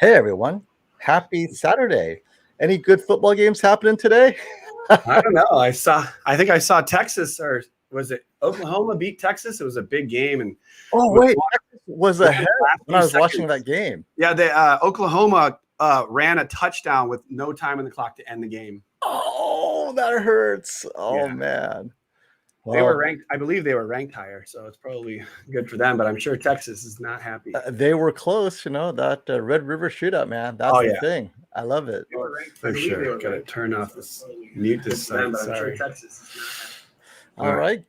Hey everyone, happy Saturday. Any good football games happening today? I don't know. I think I saw Texas, or was it Oklahoma beat Texas? It was a big game, and Oh wait, Texas was ahead when I was watching that game. Yeah, Oklahoma ran a touchdown with no time on the clock to end the game. Oh, that hurts. Oh Yeah. man. They were ranked. I believe they were ranked higher, so it's probably good for them. But I'm sure Texas is not happy. They were close, that Red River Shootout, man. That's the thing. I love it. They were ranked for sure. Gotta turn off this, mute this site. Sorry. All right.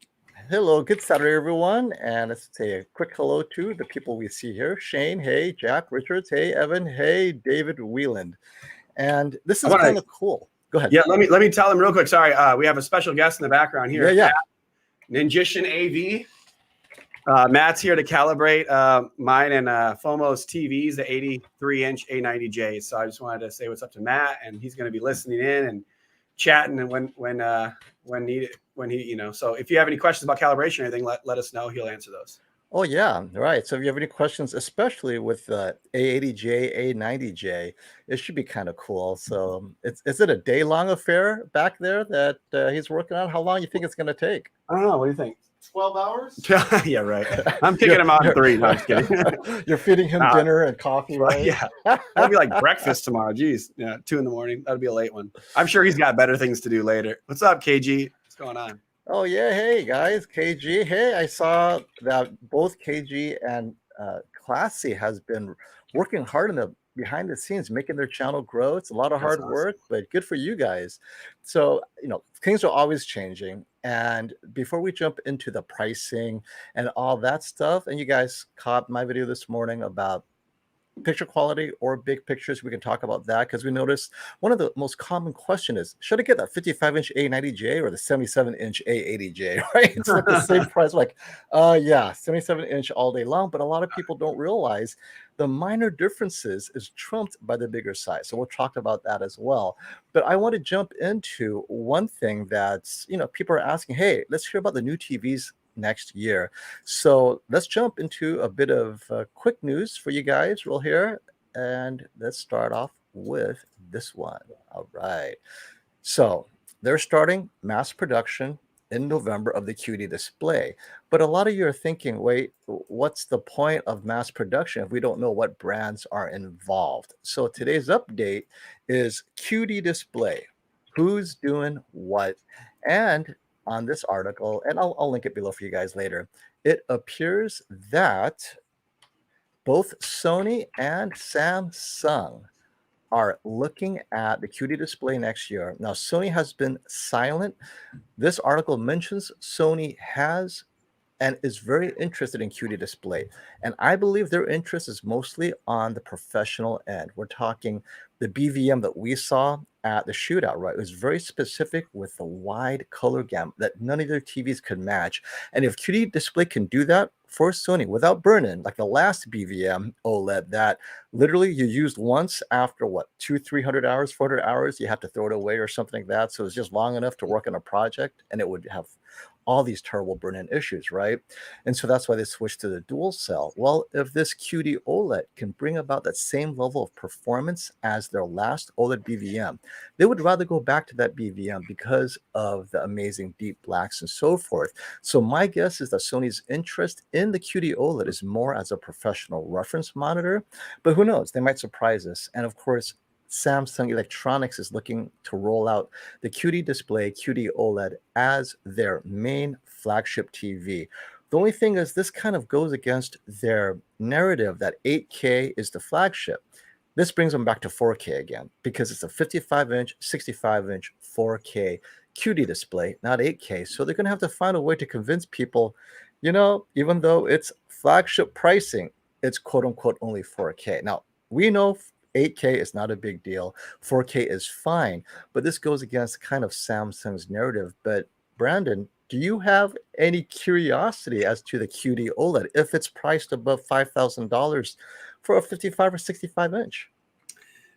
Hello, good Saturday, everyone. And let's say a quick hello to the people we see here. Shane, hey, Jack Richards, hey, Evan, hey, David Wheeland. And this is kind of cool. Go ahead. Yeah, let me tell them real quick. Sorry, we have a special guest in the background here. Yeah. Ninjician AV. Matt's here to calibrate mine and FOMO's TVs, the 83-inch A90J. So I just wanted to say what's up to Matt, and he's going to be listening in and chatting, and when needed, So if you have any questions about calibration or anything, let us know. He'll answer those. Oh yeah, right. So if you have any questions, especially with the A80J, A90J, it should be kind of cool. So is it a day-long affair back there that he's working on? How long do you think it's going to take? I don't know. What do you think? 12 hours? Yeah, right. I'm kicking him out in 3. No, I'm just kidding. You're feeding him dinner and coffee, right? Yeah. That'll be like breakfast tomorrow. Jeez. Yeah, 2 in the morning. That'll be a late one. I'm sure he's got better things to do later. What's up, KG? What's going on? Oh, yeah. Hey, guys. KG. Hey, I saw that both KG and Classy has been working hard behind the scenes, making their channel grow. It's a lot of hard work, but good for you guys. So, things are always changing. And before we jump into the pricing and all that stuff, and you guys caught my video this morning about picture quality or big pictures, we can talk about that, because we noticed one of the most common question is, should I get that 55-inch A90J or the 77-inch A80J, right? It's like the same price. Like, yeah, 77-inch all day long, but a lot of people don't realize the minor differences is trumped by the bigger size. So we'll talk about that as well. But I want to jump into one thing that's, people are asking, hey, let's hear about the new TVs next year. So let's jump into a bit of quick news for you guys real here. And let's start off with this one. All right. So they're starting mass production in November of the QD display. But a lot of you are thinking, wait, what's the point of mass production if we don't know what brands are involved? So today's update is QD display. Who's doing what? And on this article, and I'll link it below for you guys later, it appears that both Sony and Samsung are looking at the QD display next year. Now, Sony has been silent. This article mentions Sony has and is very interested in QD display. And I believe their interest is mostly on the professional end. We're talking the BVM that we saw at the Shootout, right? It was very specific with the wide color gamut that none of their TVs could match. And if QD display can do that for Sony without burn-in, like the last BVM OLED that literally you used once after what, 200-300 hours, 400 hours, you have to throw it away or something like that. So it's just long enough to work on a project, and it would have all these terrible burn-in issues, right? And so that's why they switched to the dual cell. Well, if this QD OLED can bring about that same level of performance as their last OLED BVM, they would rather go back to that BVM because of the amazing deep blacks and so forth. So my guess is that Sony's interest in the QD OLED is more as a professional reference monitor, but who knows? They might surprise us. And of course, Samsung Electronics is looking to roll out the QD display, QD OLED, as their main flagship TV. The only thing is this kind of goes against their narrative that 8K is the flagship. This brings them back to 4K again, because it's a 55-inch, 65-inch 4K QD display, not 8K. So they're going to have to find a way to convince people, even though it's flagship pricing, it's quote-unquote only 4K. Now, we know 8K is not a big deal. 4K is fine, but this goes against kind of Samsung's narrative. But Brandon, do you have any curiosity as to the QD OLED if it's priced above $5,000 for a 55 or 65-inch?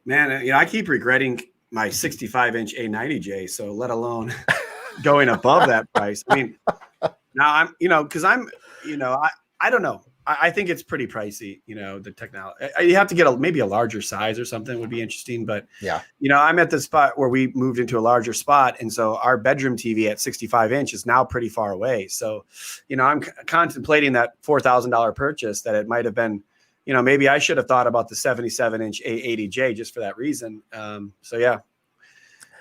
Man, I keep regretting my 65-inch A90J, so let alone going above that price. I mean, now I'm, because I'm, I don't know. I think it's pretty pricey, you know, the technology. You have to get maybe a larger size or something would be interesting. But, Yeah. you know, I'm at the spot where we moved into a larger spot. And so our bedroom TV at 65 inch is now pretty far away. So, you know, I'm contemplating that $4,000 purchase that it might have been, you know, maybe I should have thought about the 77-inch A80J just for that reason. So, yeah,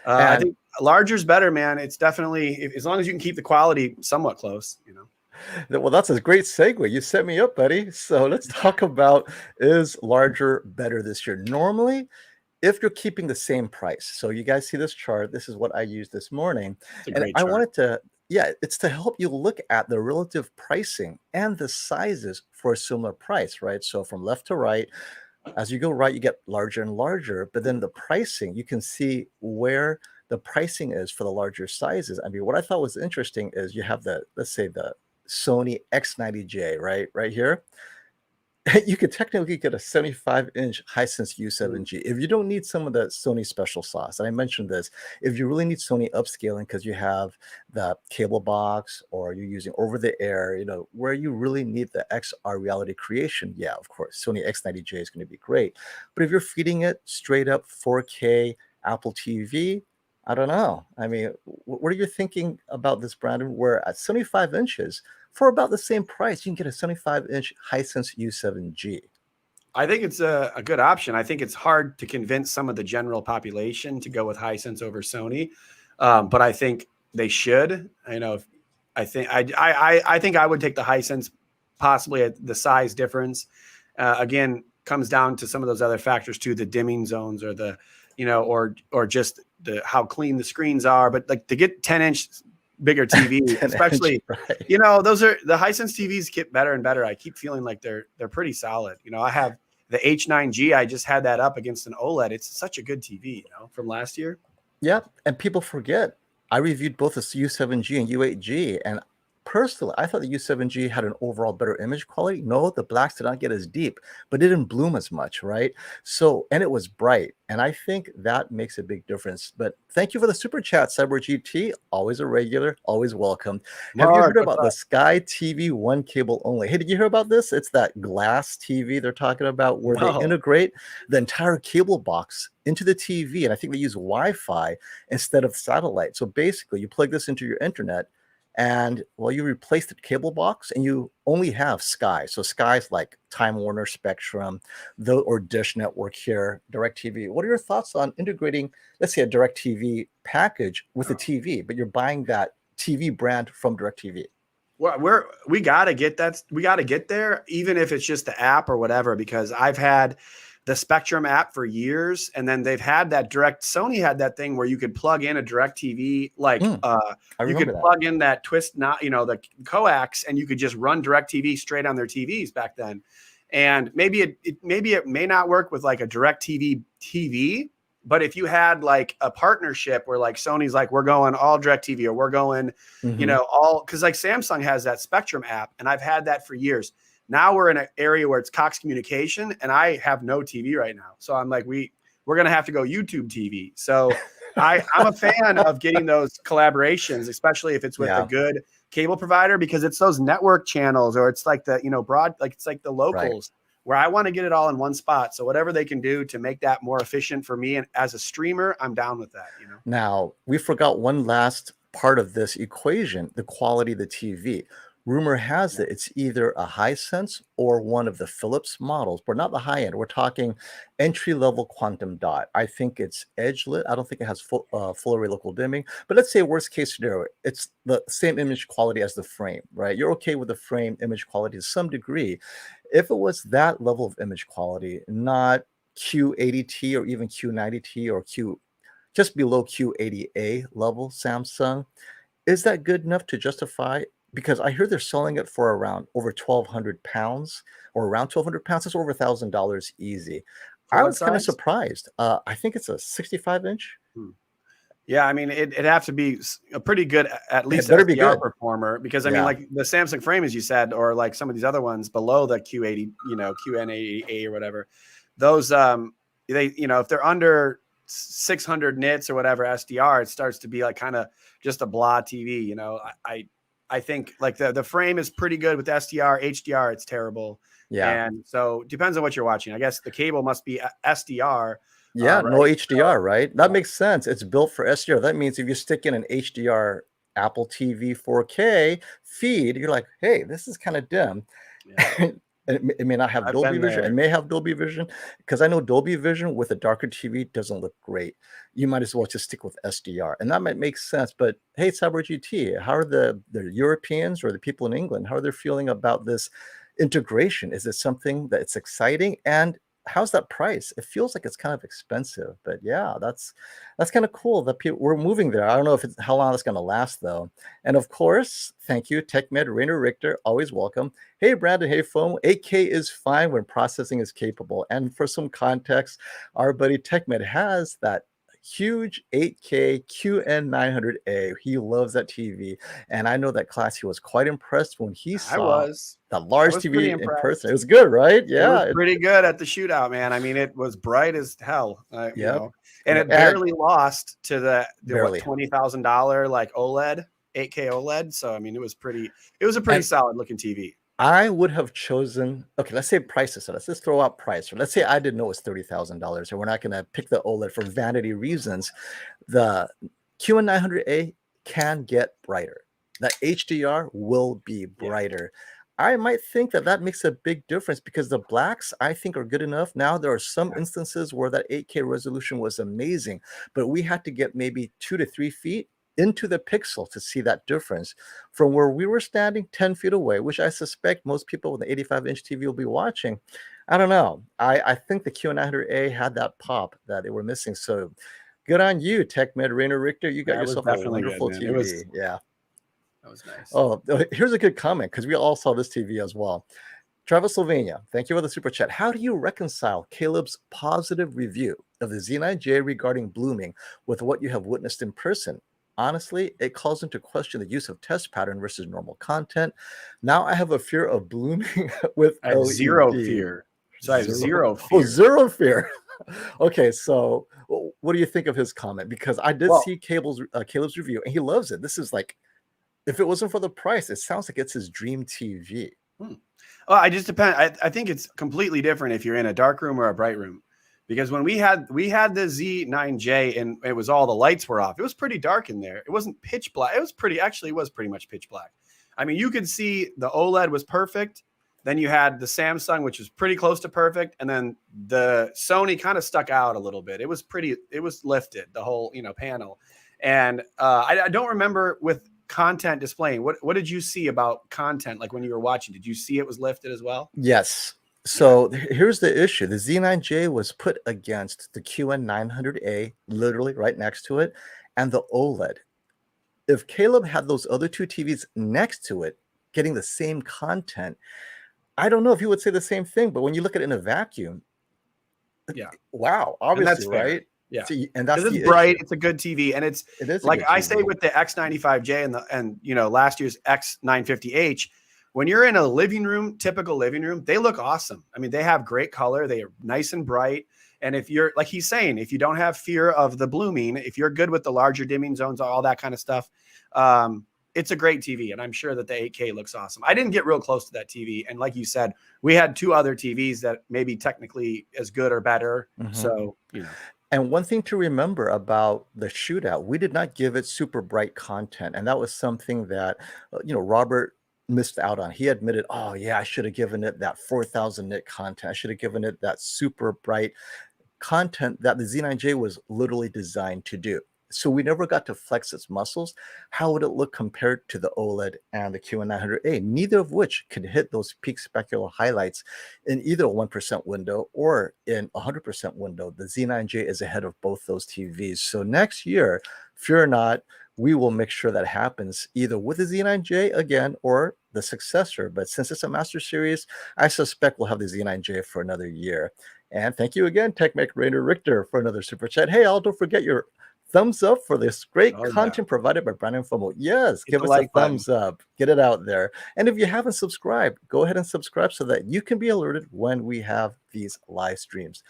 I think larger is better, man. It's definitely, as long as you can keep the quality somewhat close, you know. Well, that's a great segue. You set me up, buddy. So let's talk about, is larger better this year? Normally, if you're keeping the same price. So you guys see this chart. This is what I used this morning. It's a And great I chart. wanted to, yeah, it's to help you look at the relative pricing and the sizes for a similar price, right? So from left to right, as you go right, you get larger and larger. But then the pricing, you can see where the pricing is for the larger sizes. I mean, what I thought was interesting is you have the, let's say the Sony X90J, right here. You could technically get a 75-inch Hisense U7G if you don't need some of the Sony special sauce. And I mentioned this, if you really need Sony upscaling because you have the cable box or you're using over the air, you know, where you really need the XR reality creation, yeah, of course, Sony X90J is going to be great. But if you're feeding it straight up 4K Apple TV, I don't know. I mean, what are you thinking about this, Brandon? Where at 75 inches, for about the same price, you can get a 75-inch Hisense U7G. I think it's a good option. I think it's hard to convince some of the general population to go with Hisense over Sony, but I think they should. You know, I think I think I would take the Hisense, possibly at the size difference. Again, comes down to some of those other factors too, the dimming zones or the, you know, or just the how clean the screens are. But like to get 10-inch bigger TV, especially, right. you know, those are the Hisense TVs get better and better. I keep feeling like they're pretty solid. You know, I have the H9G. I just had that up against an OLED. It's such a good TV, you know, from last year. Yeah, and people forget. I reviewed both the U7G and U8G, and personally, I thought the U7G had an overall better image quality. No, the blacks did not get as deep, but it didn't bloom as much, right? So, and it was bright, and I think that makes a big difference. But thank you for the super chat, Cyber GT. Always a regular, always welcome. Have you heard about the Sky TV One cable only? Hey, did you hear about this? It's that glass TV they're talking about where they integrate the entire cable box into the TV, and I think they use Wi-Fi instead of satellite. So basically, you plug this into your internet, and well, you replace the cable box and you only have Sky. So Sky's like Time Warner, Spectrum, or Dish Network here, DirecTV. What are your thoughts on integrating, let's say, a DirecTV package with a TV, but you're buying that TV brand from DirecTV? Well, we got to get that. We got to get there, even if it's just the app or whatever, because I've had the Spectrum app for years, and then they've had that Sony had that thing where you could plug in a DirecTV, like you could plug in that twist, not, you know, the coax, and you could just run DirecTV straight on their TVs back then. And maybe it may not work with like a DirecTV TV, but if you had like a partnership where like Sony's like, we're going all DirecTV, or we're going, you know, all, because like Samsung has that Spectrum app, and I've had that for years. Now we're in an area where it's Cox Communication, and I have no TV right now. So I'm like, we're going to have to go YouTube TV. So I'm a fan of getting those collaborations, especially if it's with a good cable provider, because it's those network channels, or it's like the, you know, it's like the locals where I want to get it all in one spot. So whatever they can do to make that more efficient for me and as a streamer, I'm down with that, you know. Now, we forgot one last part of this equation, the quality of the TV. Rumor has it it's either a Hisense or one of the Philips models, but not the high end. We're talking entry-level quantum dot. I think it's edge lit. I don't think it has full array local dimming. But let's say worst case scenario, it's the same image quality as the frame, right? You're okay with the frame image quality to some degree. If it was that level of image quality, not Q80T or even Q90T or just below Q80A level Samsung, is that good enough to justify? Because I hear they're selling it for around over 1,200 pounds, or around 1,200 pounds. That's over $1,000 easy. I was kind of surprised. I think it's a 65-inch. Yeah, I mean, it'd have to be a pretty good, at least SDR performer, because I mean, like the Samsung frame, as you said, or like some of these other ones below the Q80, you know, QN90A or whatever, those, they, you know, if they're under 600 nits or whatever SDR, it starts to be like kind of just a blah TV, you know. I think like the frame is pretty good with SDR, HDR, it's terrible. Yeah. And so depends on what you're watching. I guess the cable must be SDR. Yeah, no Right. HDR, right? That Yeah. makes sense. It's built for SDR. That means if you stick in an HDR Apple TV 4K feed, you're like, hey, this is kind of dim. Yeah. It may not have I've Dolby been Vision. It there. may have Dolby Vision because I know Dolby Vision with a darker TV doesn't look great. You might as well just stick with SDR, and that might make sense. But hey, Cyber GT, how are the Europeans or the people in England? How are they feeling about this integration? Is it something that's exciting? And how's that price? It feels like it's kind of expensive, but yeah, that's kind of cool that we're moving there. I don't know if it's how long it's going to last though. And of course, thank you, TechMed Rainer Richter, always welcome. Hey, Brandon, hey, Foam. 8K is fine when processing is capable. And for some context, our buddy TechMed has that huge 8K QN90A. He loves that TV. And I know that Classy was quite impressed when he saw the large TV in person. It was good, right? Yeah. It was pretty good at the shootout, man. I mean, it was bright as hell, you know, and it barely lost to the what, $20,000 like OLED, 8K OLED. So, I mean, it was a pretty solid looking TV. I would have chosen, okay, let's say prices. So let's just throw out price. Or let's say I didn't know it was $30,000, and we're not going to pick the OLED for vanity reasons. The QN900A can get brighter. That HDR will be brighter. Yeah. I might think that makes a big difference because the blacks, I think, are good enough. Now, there are some instances where that 8K resolution was amazing, but we had to get maybe 2 to 3 feet into the pixel to see that difference from where we were standing 10 feet away, which I suspect most people with an 85-inch TV will be watching. I don't know. I think the QN900A had that pop that they were missing. So good on you, TechMed Rainer Richter. You got yourself a wonderful TV. Yeah. That was nice. Oh, here's a good comment because we all saw this TV as well. Travis Sylvania, thank you for the super chat. How do you reconcile Caleb's positive review of the Z9J regarding blooming with what you have witnessed in person? Honestly, it calls into question the use of test pattern versus normal content. Now I have a fear of blooming with I have LED. zero fear. So I have zero fear. Oh, zero fear. Okay, so what do you think of his comment? Because I did see Caleb's review, and he loves it. This is like, if it wasn't for the price, it sounds like it's his dream TV. Well, I just depend. I think it's completely different if you're in a dark room or a bright room. Because when we had the Z9J and it was all the lights were off, it was pretty dark in there. It wasn't pitch black. It was pretty much pitch black. I mean, you could see the OLED was perfect. Then you had the Samsung, which was pretty close to perfect. And then the Sony kind of stuck out a little bit. It was lifted, the whole, panel. And I don't remember with content displaying. What did you see about content? Like when you were watching, did you see it was lifted as well? Yes. So here's the issue. The Z9J was put against the QN900A, literally right next to it, and the OLED. If Caleb had those other two TVs next to it, getting the same content, I don't know if he would say the same thing, but when you look at it in a vacuum, wow, obviously, right? Yeah, and that's it's bright. It's a good TV, and it is like I say with the X95J and last year's X950H. When you're in a living room, typical living room, they look awesome. I mean, they have great color. They are nice and bright. And if you're, like he's saying, if you don't have fear of the blooming, if you're good with the larger dimming zones, all that kind of stuff, it's a great TV. And I'm sure that the 8K looks awesome. I didn't get real close to that TV. And like you said, we had two other TVs that maybe technically as good or better. Mm-hmm. So, And one thing to remember about the Shootout, we did not give it super bright content. And that was something that, Robert missed out on. He admitted, oh yeah, I should have given it that 4,000 nit content. I should have given it that super bright content that the Z9J was literally designed to do. So we never got to flex its muscles. How would it look compared to the OLED and the QN900A? Neither of which could hit those peak specular highlights in either a 1% window or in a 100% window. The Z9J is ahead of both those TVs. So next year, fear not, we will make sure that happens either with the Z9J again or the successor. But since it's a Master Series, I suspect we'll have the Z9J for another year. And thank you again, TechMed Rainer Richter, for another super chat. Hey, Al, don't forget your thumbs up for this great content provided by Brandon FOMO. Yes, give us a thumbs up. Get it out there. And if you haven't subscribed, go ahead and subscribe so that you can be alerted when we have these live streams.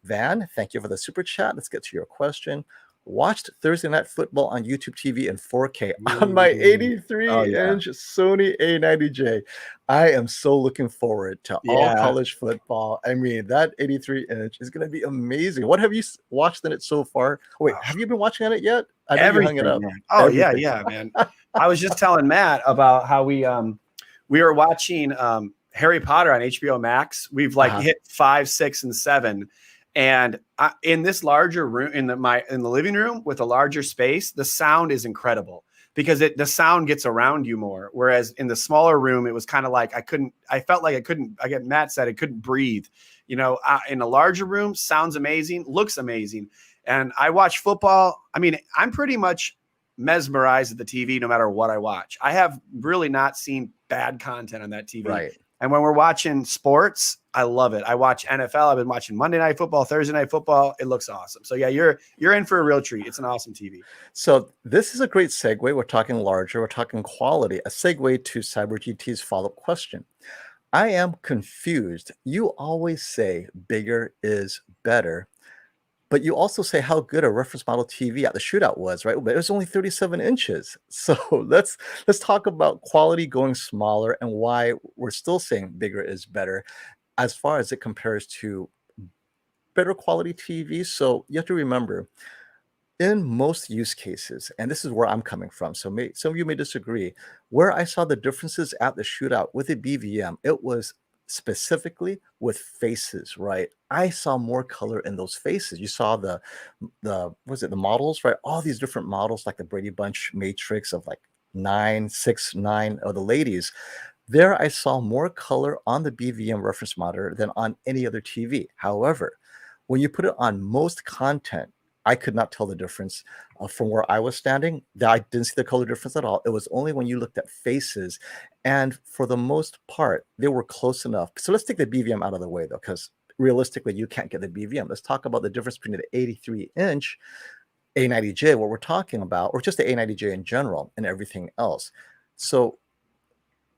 Van, thank you for the super chat. Let's get to your question. watched Thursday Night Football on YouTube TV in 4K on my Ooh. Oh, yeah. 83-inch Sony A90J. I am so looking forward to all Yeah. college football. I mean, that 83-inch is going to be amazing. What have you watched in it so far? Wait, Oh, have you been watching on it yet? I know you hung it everything, up. man. Oh, yeah, Everything. yeah, man. I was just telling Matt about how we were watching Harry Potter on HBO Max. We've like hit 5, 6, and 7. And in this larger room, in the living room with a larger space, the sound is incredible because the sound gets around you more. Whereas in the smaller room, it was kind of like I felt like I couldn't. I get Matt said I couldn't breathe. You know, in a larger room, sounds amazing, looks amazing. And I watch football. I mean, I'm pretty much mesmerized at the TV no matter what I watch. I have really not seen bad content on that TV. Right. And when we're watching sports, I love it. I watch NFL. I've been watching Monday Night Football, Thursday Night Football. It looks awesome. So yeah, you're in for a real treat. It's an awesome TV. So this is a great segue. We're talking larger. We're talking quality. A segue to Cyber GT's follow-up question. I am confused. You always say bigger is better, but you also say how good a reference model TV at the Shootout was, right? But it was only 37 inches. So let's talk about quality going smaller and why we're still saying bigger is better as far as it compares to better quality TVs. So you have to remember, in most use cases, and this is where I'm coming from, so some of you may disagree, where I saw the differences at the Shootout with the BVM, it was specifically with faces, right? I saw more color in those faces. You saw the models, right? All these different models, like the Brady Bunch matrix of like 9, 6, 9 of the ladies. There I saw more color on the BVM reference monitor than on any other TV. However, when you put it on most content, I could not tell the difference from where I was standing. I didn't see the color difference at all. It was only when you looked at faces. And for the most part, they were close enough. So let's take the BVM out of the way, though, because realistically, you can't get the BVM. Let's talk about the difference between the 83-inch A90J, what we're talking about, or just the A90J in general and everything else. So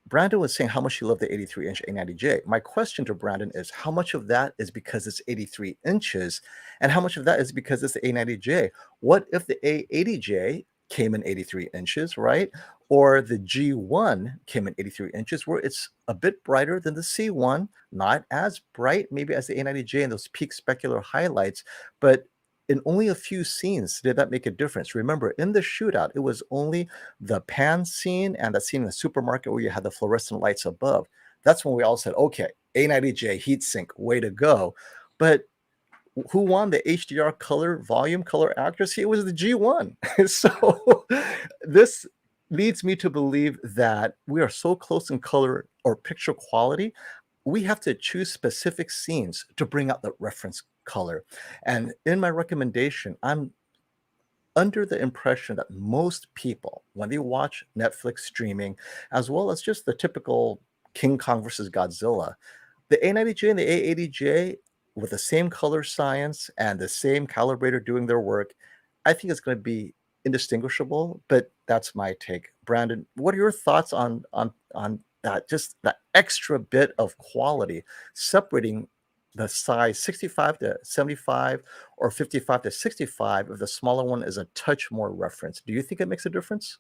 Brandon was saying how much he loved the 83-inch A90J. My question to Brandon is how much of that is because it's 83 inches and how much of that is because it's the A90J? What if the A80J came in 83 inches, right? Or the G1 came in 83 inches where it's a bit brighter than the C1, not as bright maybe as the A90J and those peak specular highlights, but in only a few scenes did that make a difference. Remember, in the Shootout, it was only the pan scene and that scene in the supermarket where you had the fluorescent lights above. That's when we all said, okay, A90J heatsink, way to go. But who won the HDR color volume, color accuracy? It was the G1. So this leads me to believe that we are so close in color or picture quality, we have to choose specific scenes to bring out the reference color. And in my recommendation, I'm under the impression that most people, when they watch Netflix streaming, as well as just the typical King Kong versus Godzilla, the A90J and the A80J with the same color science and the same calibrator doing their work, I think it's going to be indistinguishable, but that's my take. Brandon, what are your thoughts on that, just that extra bit of quality separating the size 65 to 75 or 55 to 65 if the smaller one is a touch more reference? Do you think it makes a difference?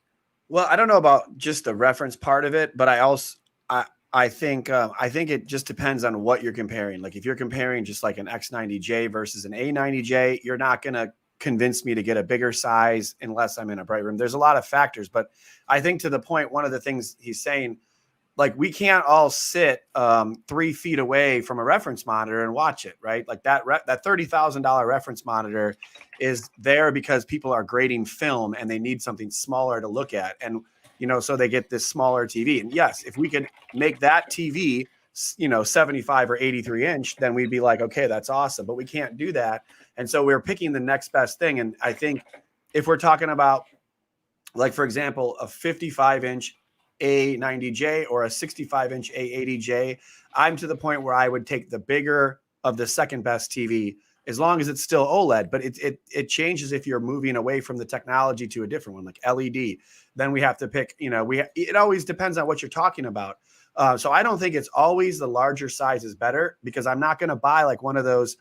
Well, I don't know about just the reference part of it, but I think it just depends on what you're comparing. Like if you're comparing just like an X90J versus an A90J, you're not going to convince me to get a bigger size unless I'm in a bright room. There's a lot of factors, but I think to the point, one of the things he's saying, like we can't all sit 3 feet away from a reference monitor and watch it, right? Like that $30,000 reference monitor is there because people are grading film and they need something smaller to look at. And, you know, so they get this smaller TV. And yes, if we could make that TV, 75 or 83 inch, then we'd be like, okay, that's awesome. But we can't do that. And so we're picking the next best thing. And I think if we're talking about, like, for example, a 55-inch A90J or a 65-inch A80J, I'm to the point where I would take the bigger of the second best TV, as long as it's still OLED. But it changes if you're moving away from the technology to a different one, like LED. Then we have to pick, it always depends on what you're talking about. So I don't think it's always the larger size is better, because I'm not going to buy like one of those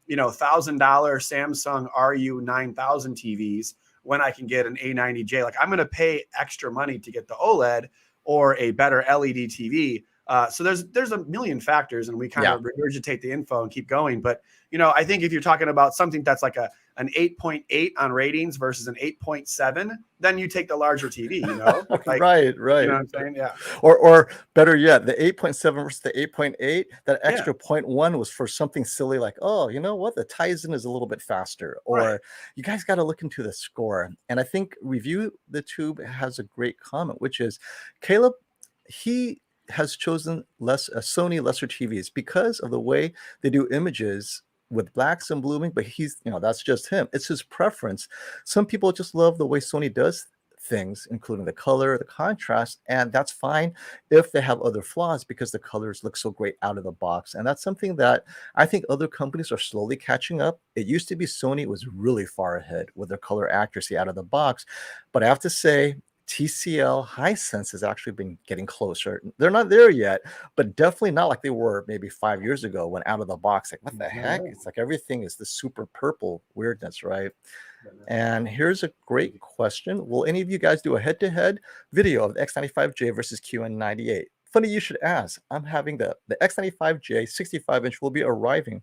$1,000 Samsung RU9000 TVs when I can get an A90J. Like, I'm going to pay extra money to get the OLED or a better LED TV. So there's a million factors, and we kind of regurgitate the info and keep going. But I think if you're talking about something that's like an 8.8 on ratings versus an 8.7, then you take the larger TV. Like, right. You know what I'm saying? Yeah. Or better yet, the 8.7 versus the 8.8. That extra 0.1 was for something silly like, oh, you know what? The Tizen is a little bit faster. Or you guys got to look into the score. And I think Review the Tube has a great comment, which is Caleb. He has chosen Sony lesser TVs because of the way they do images with blacks and blooming, but that's just him. It's his preference. Some people just love the way Sony does things, including the color, the contrast, and that's fine if they have other flaws because the colors look so great out of the box. And that's something that I think other companies are slowly catching up. It used to be Sony was really far ahead with their color accuracy out of the box, but I have to say, TCL Hisense has actually been getting closer. They're not there yet, but definitely not like they were maybe 5 years ago when out of the box, like, what the heck? It's like everything is the super purple weirdness, right? And here's a great question. Will any of you guys do a head-to-head video of the X95J versus QN90A? Funny you should ask. I'm having the X95J 65-inch will be arriving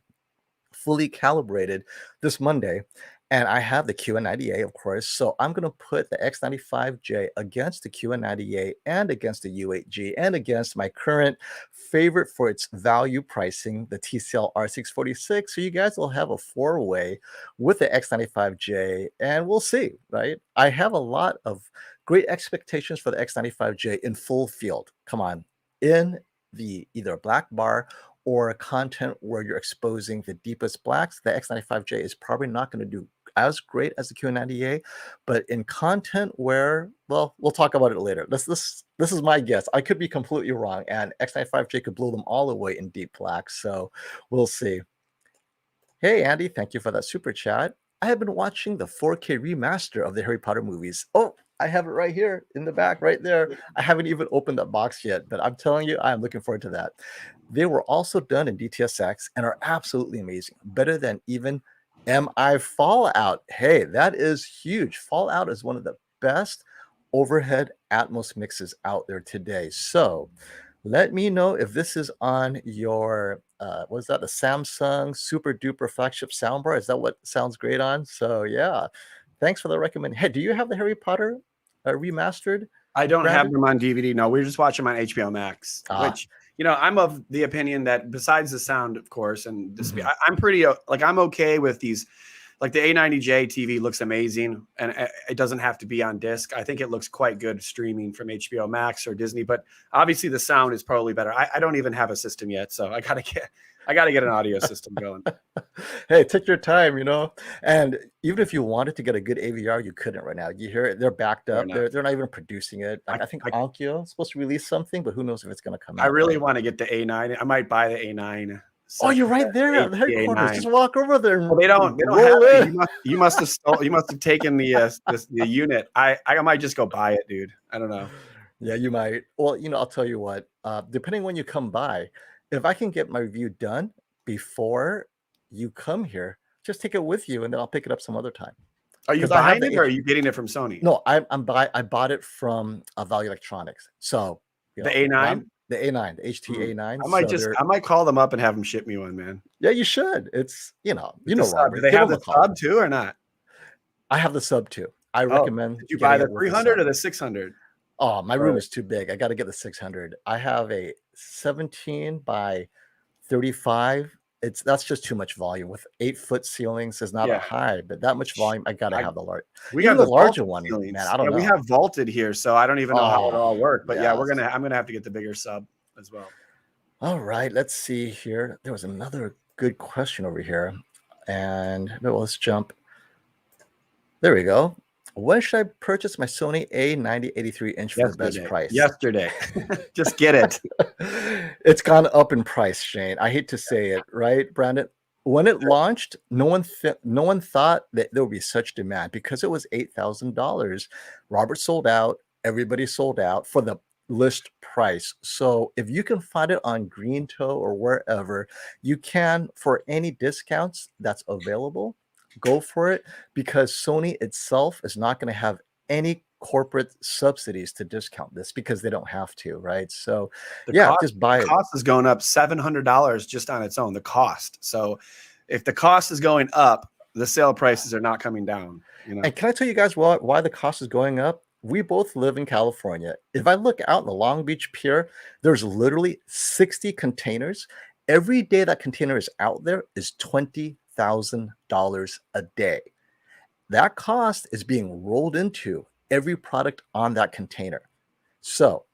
fully calibrated this Monday. And I have the QN90A, of course. So I'm going to put the X95J against the QN90A and against the U8G and against my current favorite for its value pricing, the TCL R646. So you guys will have a four-way with the X95J, and we'll see, right? I have a lot of great expectations for the X95J in full field. Come on, in the either black bar or content where you're exposing the deepest blacks, the X95J is probably not going to do as great as the QN90A, but in content where, well, we'll talk about it later. This is my guess. I could be completely wrong, and X95J could blow them all away in deep blacks. So we'll see. Hey, Andy, thank you for that super chat. I have been watching the 4K remaster of the Harry Potter movies. Oh, I have it right here in the back, right there. I haven't even opened that box yet, but I'm telling you, I'm looking forward to that. They were also done in DTSX and are absolutely amazing. Better than even MI Fallout. Hey, that is huge. Fallout is one of the best overhead Atmos mixes out there today. So let me know if this is on your, what is that? The Samsung super duper flagship soundbar. Is that what sounds great on? So yeah, thanks for the recommendation. Hey, do you have the Harry Potter remastered? I don't have them on DVD. No, we just watch them on HBO Max, which, I'm of the opinion that besides the sound, of course, and the speed, I'm pretty, I'm okay with these. Like the A90J TV looks amazing, and it doesn't have to be on disc. I think it looks quite good streaming from HBO Max or Disney, but obviously the sound is probably better. I don't even have a system yet, so I gotta get an audio system going. Hey, take your time, and even if you wanted to get a good AVR, you couldn't right now. You hear it, they're backed up. They're not even producing it. I think Onkyo is supposed to release something, but who knows if it's going to come out. I really want to get the A9. I might buy the A9. Oh, you're right there at the headquarters. Just walk over there. Well, they don't have it. You must have taken the unit. I might just go buy it, dude. I don't know. Yeah, you might. Well, I'll tell you what, depending when you come by, if I can get my review done before you come here, just take it with you and then I'll pick it up some other time. Are you buying it or are you getting it from Sony? No, I bought it from Value Electronics. So the A9? The A9, the HT-A9. I might call them up and have them ship me one, man. Yeah, you should. It's, Robert. Do they have the sub too or not? I have the sub too. I recommend. Did you buy the 300 or the 600? Oh, my room is too big. I got to get the 600. I have a 17 by 35. That's just too much volume. With 8-foot ceilings is not a high, but that much volume, I got to have the large. We got the larger one, ceilings. Man. I don't know. We have vaulted here, so I don't even know how it all works. But I'm gonna have to get the bigger sub as well. All right, let's see here. There was another good question over here, and let's jump. There we go. When should I purchase my Sony A90 83-inch for the best price? Yesterday. Just get it. It's gone up in price, Shane. I hate to say it, right, Brandon? When it launched, no one thought that there would be such demand because it was $8,000. Robert sold out. Everybody sold out for the list price. So if you can find it on Greentoe or wherever, you can, for any discounts that's available, go for it, because Sony itself is not going to have any corporate subsidies to discount this because they don't have to, right? So yeah, just buy it. Cost is going up $700 just on its own, the cost. So if the cost is going up, the sale prices are not coming down. You know? And can I tell you guys why the cost is going up? We both live in California. If I look out in the Long Beach Pier, there's literally 60 containers. Every day that container is out there is $20,000 a day. That cost is being rolled into every product on that container. So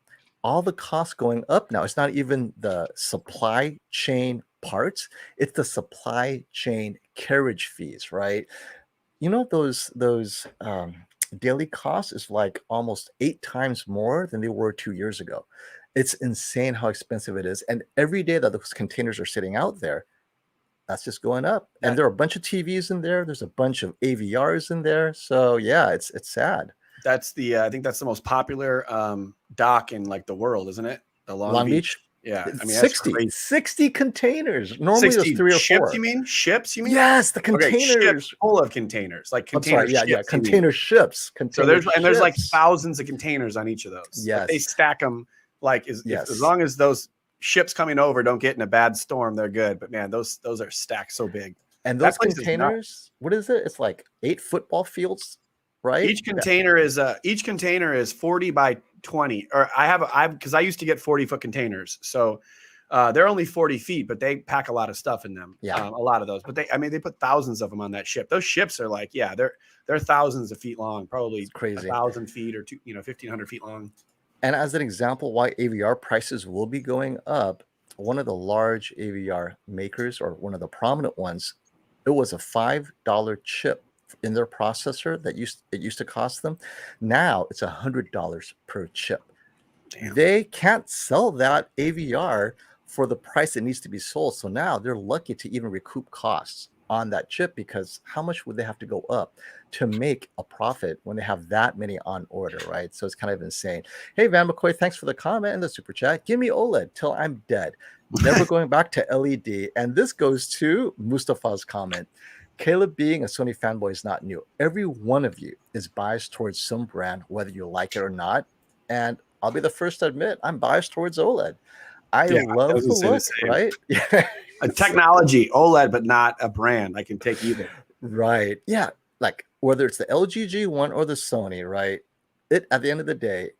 all the costs going up now, it's not even the supply chain parts, it's the supply chain carriage fees, right? You know, those daily costs is like almost 8 times more than they were 2 years ago. It's insane how expensive it is. And every day that those containers are sitting out there, that's just going up. And there are a bunch of TVs in there. There's a bunch of AVRs in there. So yeah, it's sad. That's the I think that's the most popular dock in like the world, isn't it? The Long Beach. Yeah, I mean, 60 containers. Normally 60 there's 3 or ships, 4. You mean ships? You mean? Yes, the Okay, containers. ships full of containers, like I'm container sorry, yeah, ships. container ships. So there's like thousands of containers on each of those. Yes, but they stack them like as long as those ships coming over don't get in a bad storm, they're good. But man, those are stacked so big. And those containers, what is it? It's like 8 football fields, right? Each container is 40 by 20. Or because I used to get 40-foot containers, so they're only 40 feet, but they pack a lot of stuff in them. Yeah, a lot of those. But they put thousands of them on that ship. Those ships are like, they're thousands of feet long, probably crazy, 1,000 feet or 1,500 feet long. And as an example, why AVR prices will be going up, one of the large AVR makers, or one of the prominent ones, it was a $5 chip in their processor that used to cost them. Now it's $100 per chip. Damn. They can't sell that AVR for the price it needs to be sold. So now they're lucky to even recoup costs on that chip, because how much would they have to go up to make a profit when they have that many on order, right? So it's kind of insane. Hey, Van McCoy, thanks for the comment and the super chat. Give me OLED till I'm dead. Never going back to LED. And this goes to Mustafa's comment. Caleb being a Sony fanboy is not new. Every one of you is biased towards some brand, whether you like it or not. And I'll be the first to admit I'm biased towards OLED. I love the look, right? A technology, OLED, but not a brand. I can take either. Right. Yeah. Like whether it's the LG G1 or the Sony, right? At the end of the day,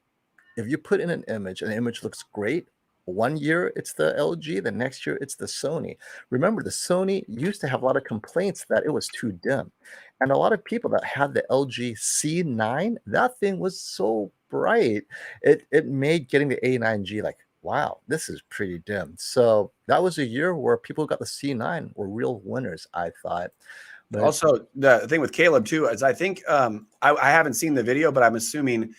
if you put in an image and the image looks great, one year it's the LG, the next year it's the Sony. Remember, the Sony used to have a lot of complaints that it was too dim. And a lot of people that had the LG C9, that thing was so bright. It made getting the A9G like, wow, this is pretty dim. So that was a year where people who got the C9 were real winners, I thought. But also, the thing with Caleb too is I think I haven't seen the video, but I'm assuming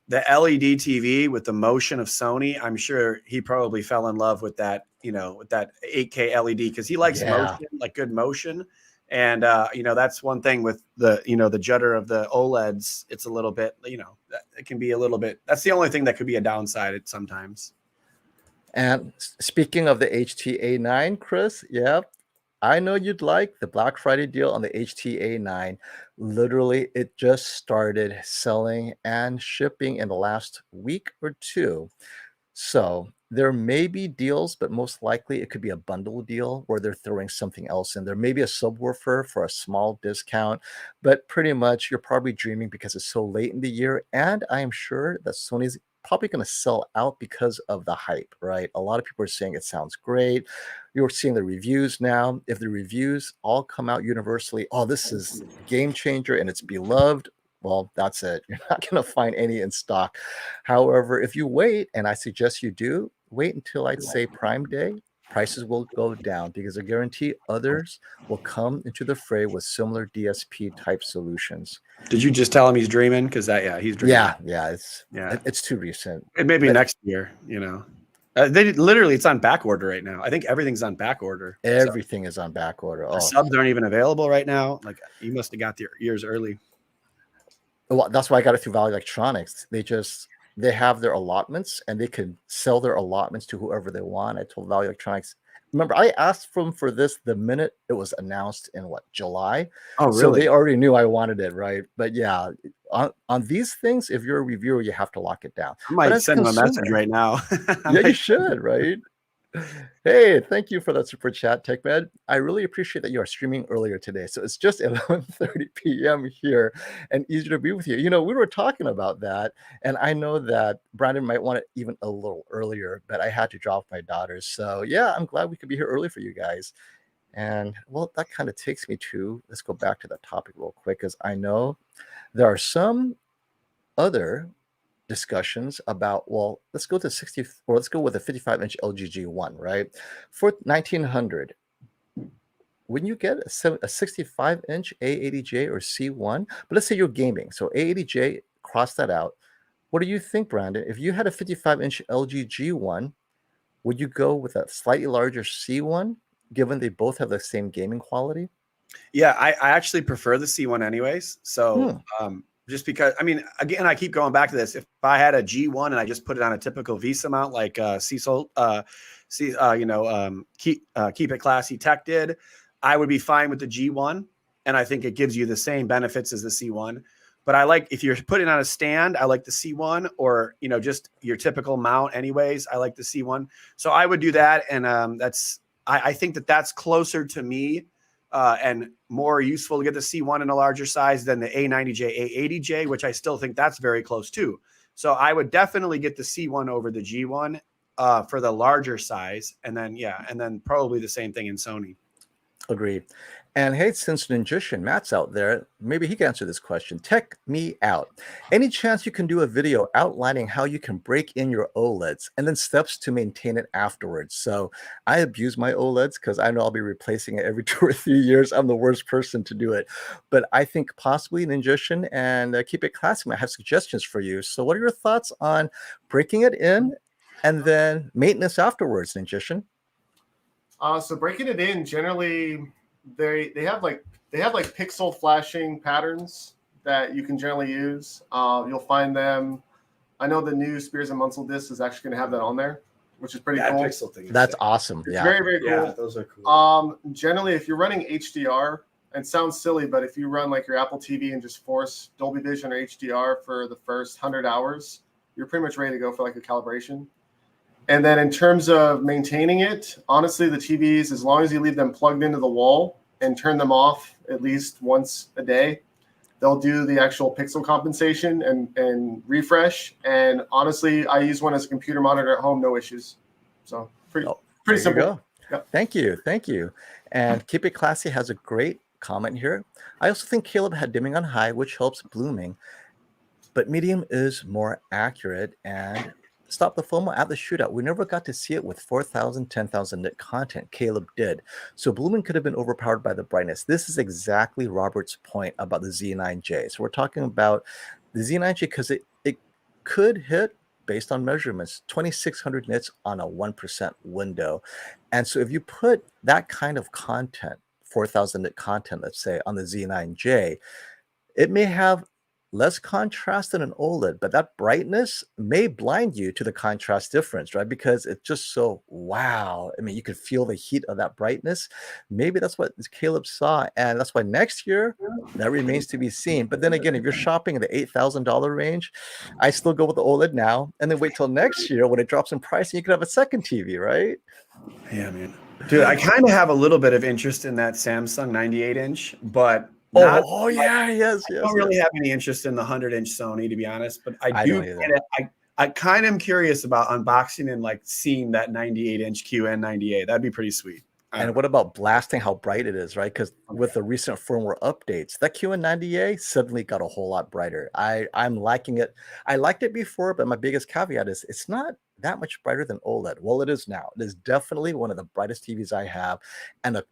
the LED TV with the motion of Sony, I'm sure he probably fell in love with that, with that 8K LED, because he likes motion, like good motion. And that's one thing with the the judder of the OLEDs. It's a little bit, it can be a little bit. That's the only thing that could be a downside at sometimes. And speaking of the HTA9, Chris, I know you'd like the Black Friday deal on the HTA9. Literally, it just started selling and shipping in the last week or two. So there may be deals, but most likely it could be a bundle deal where they're throwing something else in. There may be a subwoofer for a small discount, but pretty much you're probably dreaming because it's so late in the year. And I am sure that Sony's probably going to sell out because of the hype, right? A lot of people are saying it sounds great. You're seeing the reviews now. If the reviews all come out universally, oh, this is a game changer and it's beloved, well, that's it. You're not going to find any in stock. However, if you wait, and I suggest you do, wait until I'd say Prime Day, prices will go down, because I guarantee others will come into the fray with similar DSP type solutions. Did you just tell him he's dreaming? Because he's dreaming. It's too recent. It may be next year. They literally, it's on back order right now. I think everything's on back order. Everything is on back order. The subs aren't even available right now. Like, you must have got the years early. Well, that's why I got it through Valley Electronics. They just they have their allotments and they can sell their allotments to whoever they want. I told Value Electronics, remember, I asked them for this the minute it was announced in July. Oh, So really? they already knew I wanted it, right? But yeah, on these things, if you're a reviewer, you have to lock it down. I But might as a send him a message consumer, right now. yeah, you should, right? Hey, thank you for that super chat, TechMed. I really appreciate that you are streaming earlier today. So it's just 11:30 p.m. here and easier to be with you. You know, we were talking about that, and I know that Brandon might want it even a little earlier, but I had to drop my daughters. So yeah, I'm glad we could be here early for you guys. And well, that kind of takes me to, let's go back to that topic real quick, because I know there are some other discussions about, well, let's go to 60, or let's go with a 55-inch LG G1, right? For 1900, when you get a 65-inch A80J or C1, but let's say you're gaming, so A80J, cross that out. What do you think, Brandon? If you had a 55-inch LG G1, would you go with a slightly larger C1, given they both have the same gaming quality? Yeah, I actually prefer the C1 anyways. So just because, I mean, again, I keep going back to this. If I had a G1 and I just put it on a typical Visa mount like Cecil, Keep It Classy Tech did, I would be fine with the G1. And I think it gives you the same benefits as the C1. But I like, if you're putting on a stand, I like the C1, or, you know, just your typical mount anyways, I like the C1. So I would do that. And I think that that's closer to me and more useful to get the C1 in a larger size than the A90J, A80J, which I still think that's very close too. So I would definitely get the C1 over the G1 for the larger size. And then, and then probably the same thing in Sony. Agreed. And hey, since Ninjushin, Matt's out there, maybe he can answer this question. Tech me out. Any chance you can do a video outlining how you can break in your OLEDs and then steps to maintain it afterwards? So I abuse my OLEDs because I know I'll be replacing it every 2 or 3 years. I'm the worst person to do it. But I think possibly Ninjushin and Keep It Classy might have suggestions for you. So what are your thoughts on breaking it in and then maintenance afterwards, Ninjushin? So breaking it in, generally they have like pixel flashing patterns that you can generally use. You'll find them. I know the new Spears and Munsell disc is actually going to have that on there, which is pretty cool. Pixel thing. That's awesome. Yeah. Very, very cool. Yeah, those are cool. Generally, if you're running HDR, and it sounds silly, but if you run like your Apple TV and just force Dolby Vision or HDR for the first 100 hours, you're pretty much ready to go for like a calibration. And then in terms of maintaining it, honestly, the TVs, as long as you leave them plugged into the wall and turn them off at least once a day, they'll do the actual pixel compensation and refresh. And honestly, I use one as a computer monitor at home, no issues. So pretty simple. Yep. Thank you. Thank you. And Keep It Classy has a great comment here. I also think Caleb had dimming on high, which helps blooming, but medium is more accurate. And stop the FOMO at the shootout. We never got to see it with 4,000, 10,000 nit content. Caleb did. So blooming could have been overpowered by the brightness. This is exactly Robert's point about the Z9J. So we're talking about the Z9J because it could hit, based on measurements, 2,600 nits on a 1% window. And so if you put that kind of content, 4,000 nit content, let's say, on the Z9J, it may have less contrast than an OLED, but that brightness may blind you to the contrast difference, right? Because it's just so wow. I mean, you could feel the heat of that brightness. Maybe that's what Caleb saw, and that's why next year that remains to be seen. But then again, if you're shopping in the $8,000 range, I still go with the OLED now, and then wait till next year when it drops in price, and you can have a second TV, right? Yeah, man. Dude, I kind of have a little bit of interest in that Samsung 98-inch, but yes. I don't really have any interest in the 100-inch Sony, to be honest. But I kind of am curious about unboxing and like seeing that 98-inch QN90A. That'd be pretty sweet. And what about blasting how bright it is, right? Because with the recent firmware updates, that QN90A suddenly got a whole lot brighter. I'm liking it. I liked it before, but my biggest caveat is it's not that much brighter than OLED. Well, it is now. It is definitely one of the brightest TVs I have, and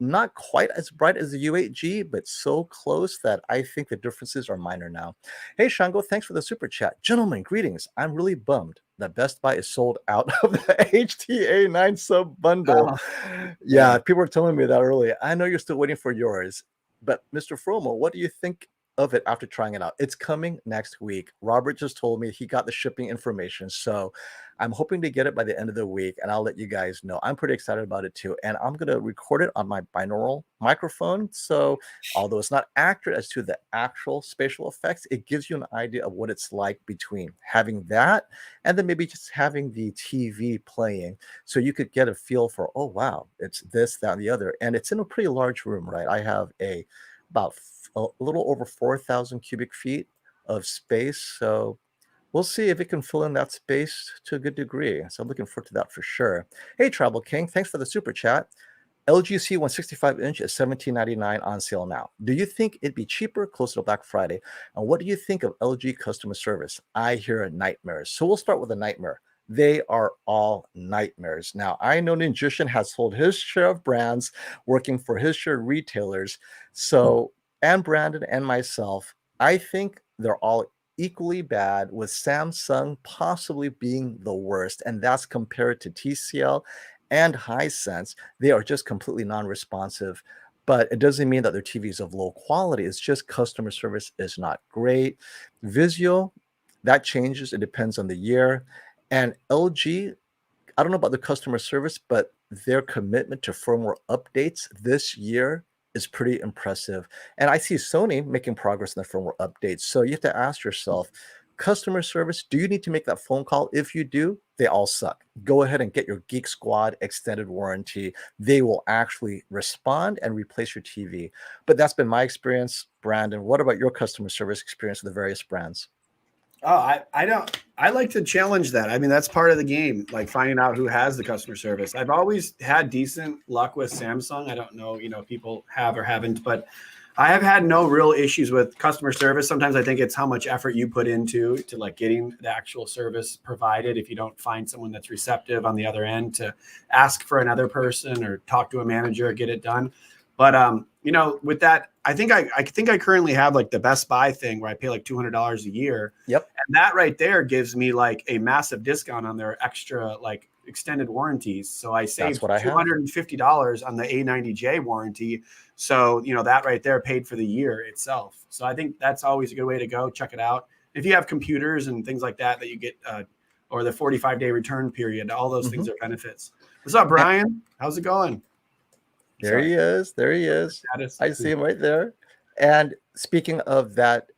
not quite as bright as the U8G, but so close that I think the differences are minor now. Hey, Shango, thanks for the super chat. Gentlemen, greetings. I'm really bummed that Best Buy is sold out of the HTA9 sub bundle. Yeah, people were telling me that earlier. I know you're still waiting for yours, but Mr. Fromo, what do you think of it after trying it out. It's coming next week. Robert just told me he got the shipping information. So I'm hoping to get it by the end of the week, and I'll let you guys know. I'm pretty excited about it too. And I'm going to record it on my binaural microphone. So although it's not accurate as to the actual spatial effects, it gives you an idea of what it's like between having that and then maybe just having the TV playing. So you could get a feel for, oh, wow, it's this, that, and the other. And it's in a pretty large room, right? I have about a little over 4,000 cubic feet of space. So we'll see if it can fill in that space to a good degree. So I'm looking forward to that for sure. Hey, Travel King, thanks for the super chat. LG C165 inch is $17.99 on sale now. Do you think it'd be cheaper closer to Black Friday? And what do you think of LG customer service? I hear nightmares. So we'll start with a nightmare. They are all nightmares. Now, I know Ninjushin has sold his share of brands working for his share of retailers. So, and Brandon and myself, I think they're all equally bad, with Samsung possibly being the worst. And that's compared to TCL and Hisense. They are just completely non-responsive. But it doesn't mean that their TV is of low quality. It's just customer service is not great. Vizio, that changes. It depends on the year. And LG, I don't know about the customer service, but their commitment to firmware updates this year is pretty impressive. And I see Sony making progress in the firmware updates. So you have to ask yourself, customer service, do you need to make that phone call? If you do, they all suck. Go ahead and get your Geek Squad extended warranty. They will actually respond and replace your TV. But that's been my experience. Brandon, what about your customer service experience with the various brands? Oh, I like to challenge that. I mean, that's part of the game, like finding out who has the customer service. I've always had decent luck with Samsung. I don't know, people have or haven't, but I have had no real issues with customer service. Sometimes I think it's how much effort you put into like getting the actual service provided. If you don't find someone that's receptive on the other end to ask for another person or talk to a manager, get it done. But with that, I think I currently have like the Best Buy thing where I pay like $200 a year. Yep. And that right there gives me like a massive discount on their extra like extended warranties. So I saved $250 on the A90J warranty. So, that right there paid for the year itself. So I think that's always a good way to go. Check it out. If you have computers and things like that you get, or the 45-day return period, all those things are benefits. What's up, Brian? How's it going? There he is. There he is. I see him right there. And speaking of that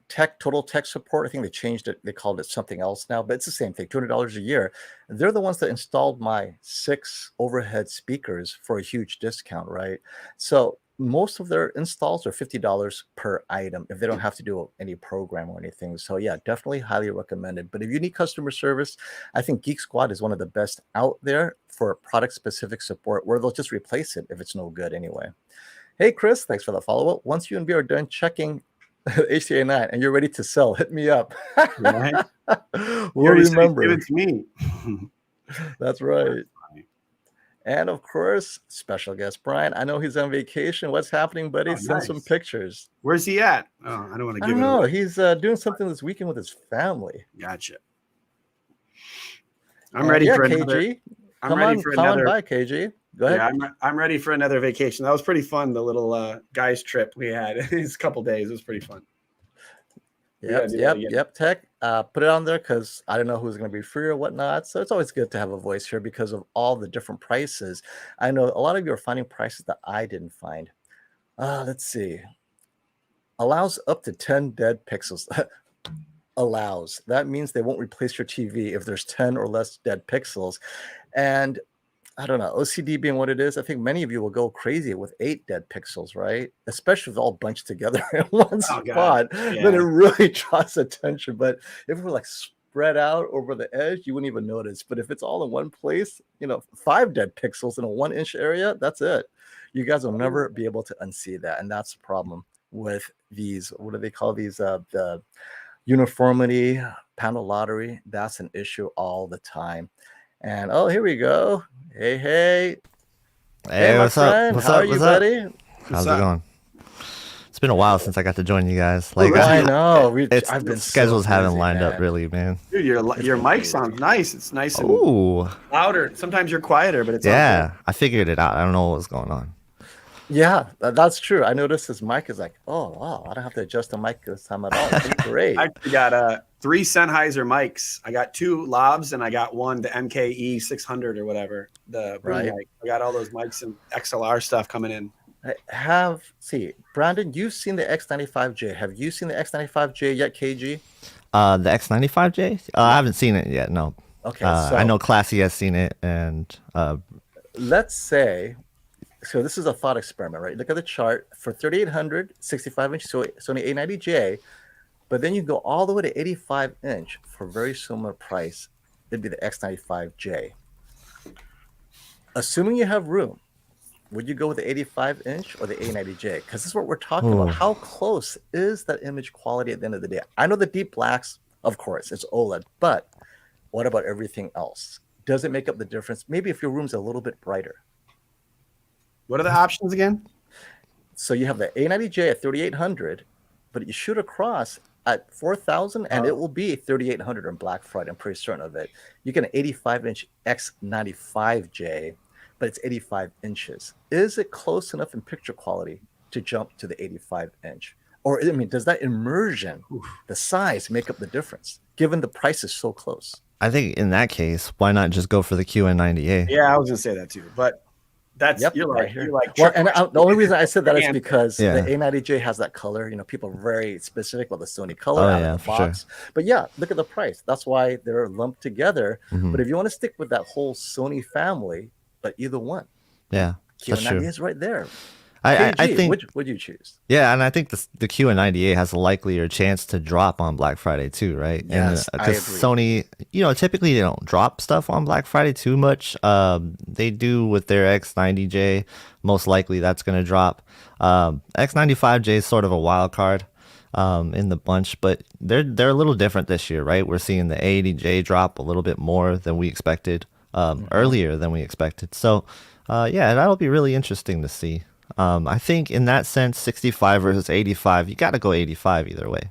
total tech support, I think they changed it. They called it something else now, but it's the same thing, $200 a year. They're the ones that installed my 6 overhead speakers for a huge discount, right? So most of their installs are $50 per item if they don't have to do any program or anything. So yeah, definitely highly recommended. But if you need customer service, I think Geek Squad is one of the best out there for product specific support, where they'll just replace it if it's no good anyway. Hey Chris, thanks for the follow-up. Once you and me are done checking HDMI 9 and you're ready to sell, hit me up. Right. We'll remember. Give it to me. That's right. And of course, special guest Brian. I know he's on vacation. What's happening, buddy? Send some pictures. Where's he at? Oh, I don't want to give it away. He's doing something this weekend with his family. Gotcha. I'm ready for KG. another. Come on by, KG. Go ahead. Yeah, I'm ready for another vacation. That was pretty fun. The little guys trip we had. It's a couple days. It was pretty fun. Yep. Tech. Put it on there because I don't know who's going to be free or whatnot. So it's always good to have a voice here because of all the different prices. I know a lot of you are finding prices that I didn't find. Let's see. Allows up to 10 dead pixels. Allows. That means they won't replace your TV if there's 10 or less dead pixels. And I don't know, OCD being what it is, I think many of you will go crazy with 8 dead pixels, right? Especially if it's all bunched together in one spot. Yeah. Then it really draws attention. But if we're like spread out over the edge, you wouldn't even notice. But if it's all in one place, 5 dead pixels in a 1-inch area, that's it. You guys will never be able to unsee that. And that's the problem with these, what do they call these? The uniformity panel lottery. That's an issue all the time. And here we go. Hey, what's up? How are you, buddy? How's it going? It's been a while since I got to join you guys. I know. I've been schedules haven't lined up really, man. Dude, your mic sounds nice. It's nice and louder. Sometimes you're quieter, but it's I figured it out. I don't know what was going on. Yeah, that's true. I noticed his mic is like, oh wow, I don't have to adjust the mic this time at all. It's great. I actually got 3 Sennheiser mics. I got 2 Lobs and I got one, the MKE 600 or whatever, the boom Right. mic. I got all those mics and XLR stuff coming in. Brandon, you've seen the X95J. Have you seen the X95J yet, KG? The X95J? I haven't seen it yet. No. Okay, I know Classy has seen it, and let's say, so this is a thought experiment, right? Look at the chart for 3800, 65-inch Sony A90J, but then you go all the way to 85-inch for very similar price. It'd be the X95J. Assuming you have room, would you go with the 85-inch or the A90J? Because this is what we're talking about. How close is that image quality at the end of the day? I know the deep blacks, of course, it's OLED, but what about everything else? Does it make up the difference? Maybe if your room's a little bit brighter. What are the options again? So you have the A90J at 3800, but you shoot across at 4000 and it will be 3800 on Black Friday. I'm pretty certain of it. You get an 85-inch X95J, but it's 85 inches. Is it close enough in picture quality to jump to the 85-inch? Or, I mean, does that immersion, the size, make up the difference, given the price is so close? I think in that case, why not just go for the QN90A? Yeah, I was gonna say that too, but that's you're right like here. you're like. Well, and the only reason I said that is because Yeah. the A90J has that color. You know, people are very specific about the Sony color Oh, out yeah, of the for box. But yeah, look at the price. That's why they're lumped together. But if you want to stick with that whole Sony family, but either one, Yeah, that's QN90 true. is right there. I KG, think which would you choose? Yeah, and I think the QN90A has a likelier chance to drop on Black Friday too, right? Yes, I because agree. Sony, typically they don't drop stuff on Black Friday too much. They do with their X90J. Most likely that's going to drop. X95J is sort of a wild card in the bunch, but they're a little different this year, right? We're seeing the A80J drop a little bit more than we expected, earlier than we expected. So, yeah, that'll be really interesting to see. I think in that sense, 65 versus 85, you got to go 85 either way.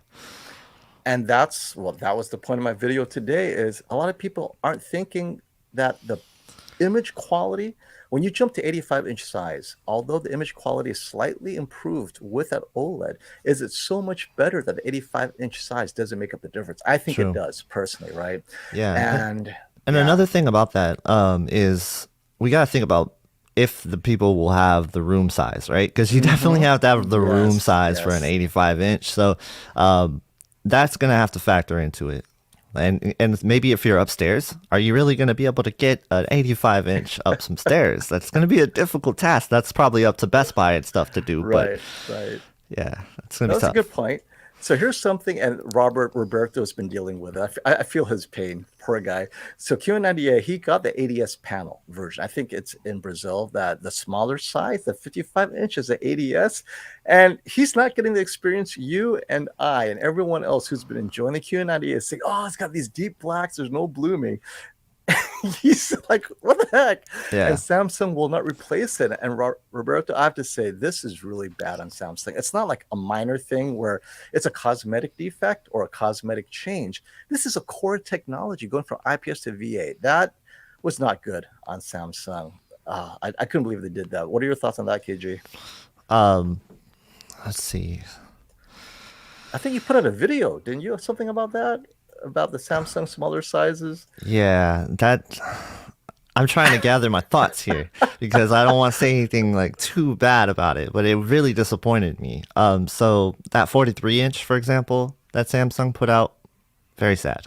And that was the point of my video today, is a lot of people aren't thinking that the image quality, when you jump to 85-inch size, although the image quality is slightly improved with that OLED, is it so much better that the 85-inch size doesn't make up the difference? I think True. it does, personally, right? Yeah. And yeah. Another thing about that is we got to think about if the people will have the room size, right? Because you definitely have to have the room size for an 85-inch. So that's going to have to factor into it. And maybe if you're upstairs, are you really going to be able to get an 85-inch up some stairs? That's going to be a difficult task. That's probably up to Best Buy and stuff to do. Right. Yeah, that's going to be tough. That's a good point. So here's something, and Roberto has been dealing with it. I feel his pain, poor guy. So QN90A, he got the ADS panel version. I think it's in Brazil, that the smaller size, the 55 inches of ADS, and he's not getting the experience you and I and everyone else who's been enjoying the QN90A is saying, oh, it's got these deep blacks, there's no blooming. He's like, what the heck? Yeah. And Samsung will not replace it. And Roberto, I have to say, this is really bad on Samsung. It's not like a minor thing where it's a cosmetic defect or a cosmetic change. This is a core technology going from IPS to VA. That was not good on Samsung. I couldn't believe they did that. What are your thoughts on that, KG? Let's see. I think you put out a video, didn't you? Something about that? About the Samsung smaller sizes? Yeah, I'm trying to gather my thoughts here because I don't want to say anything like too bad about it, but it really disappointed me. So that 43-inch, for example, that Samsung put out, very sad.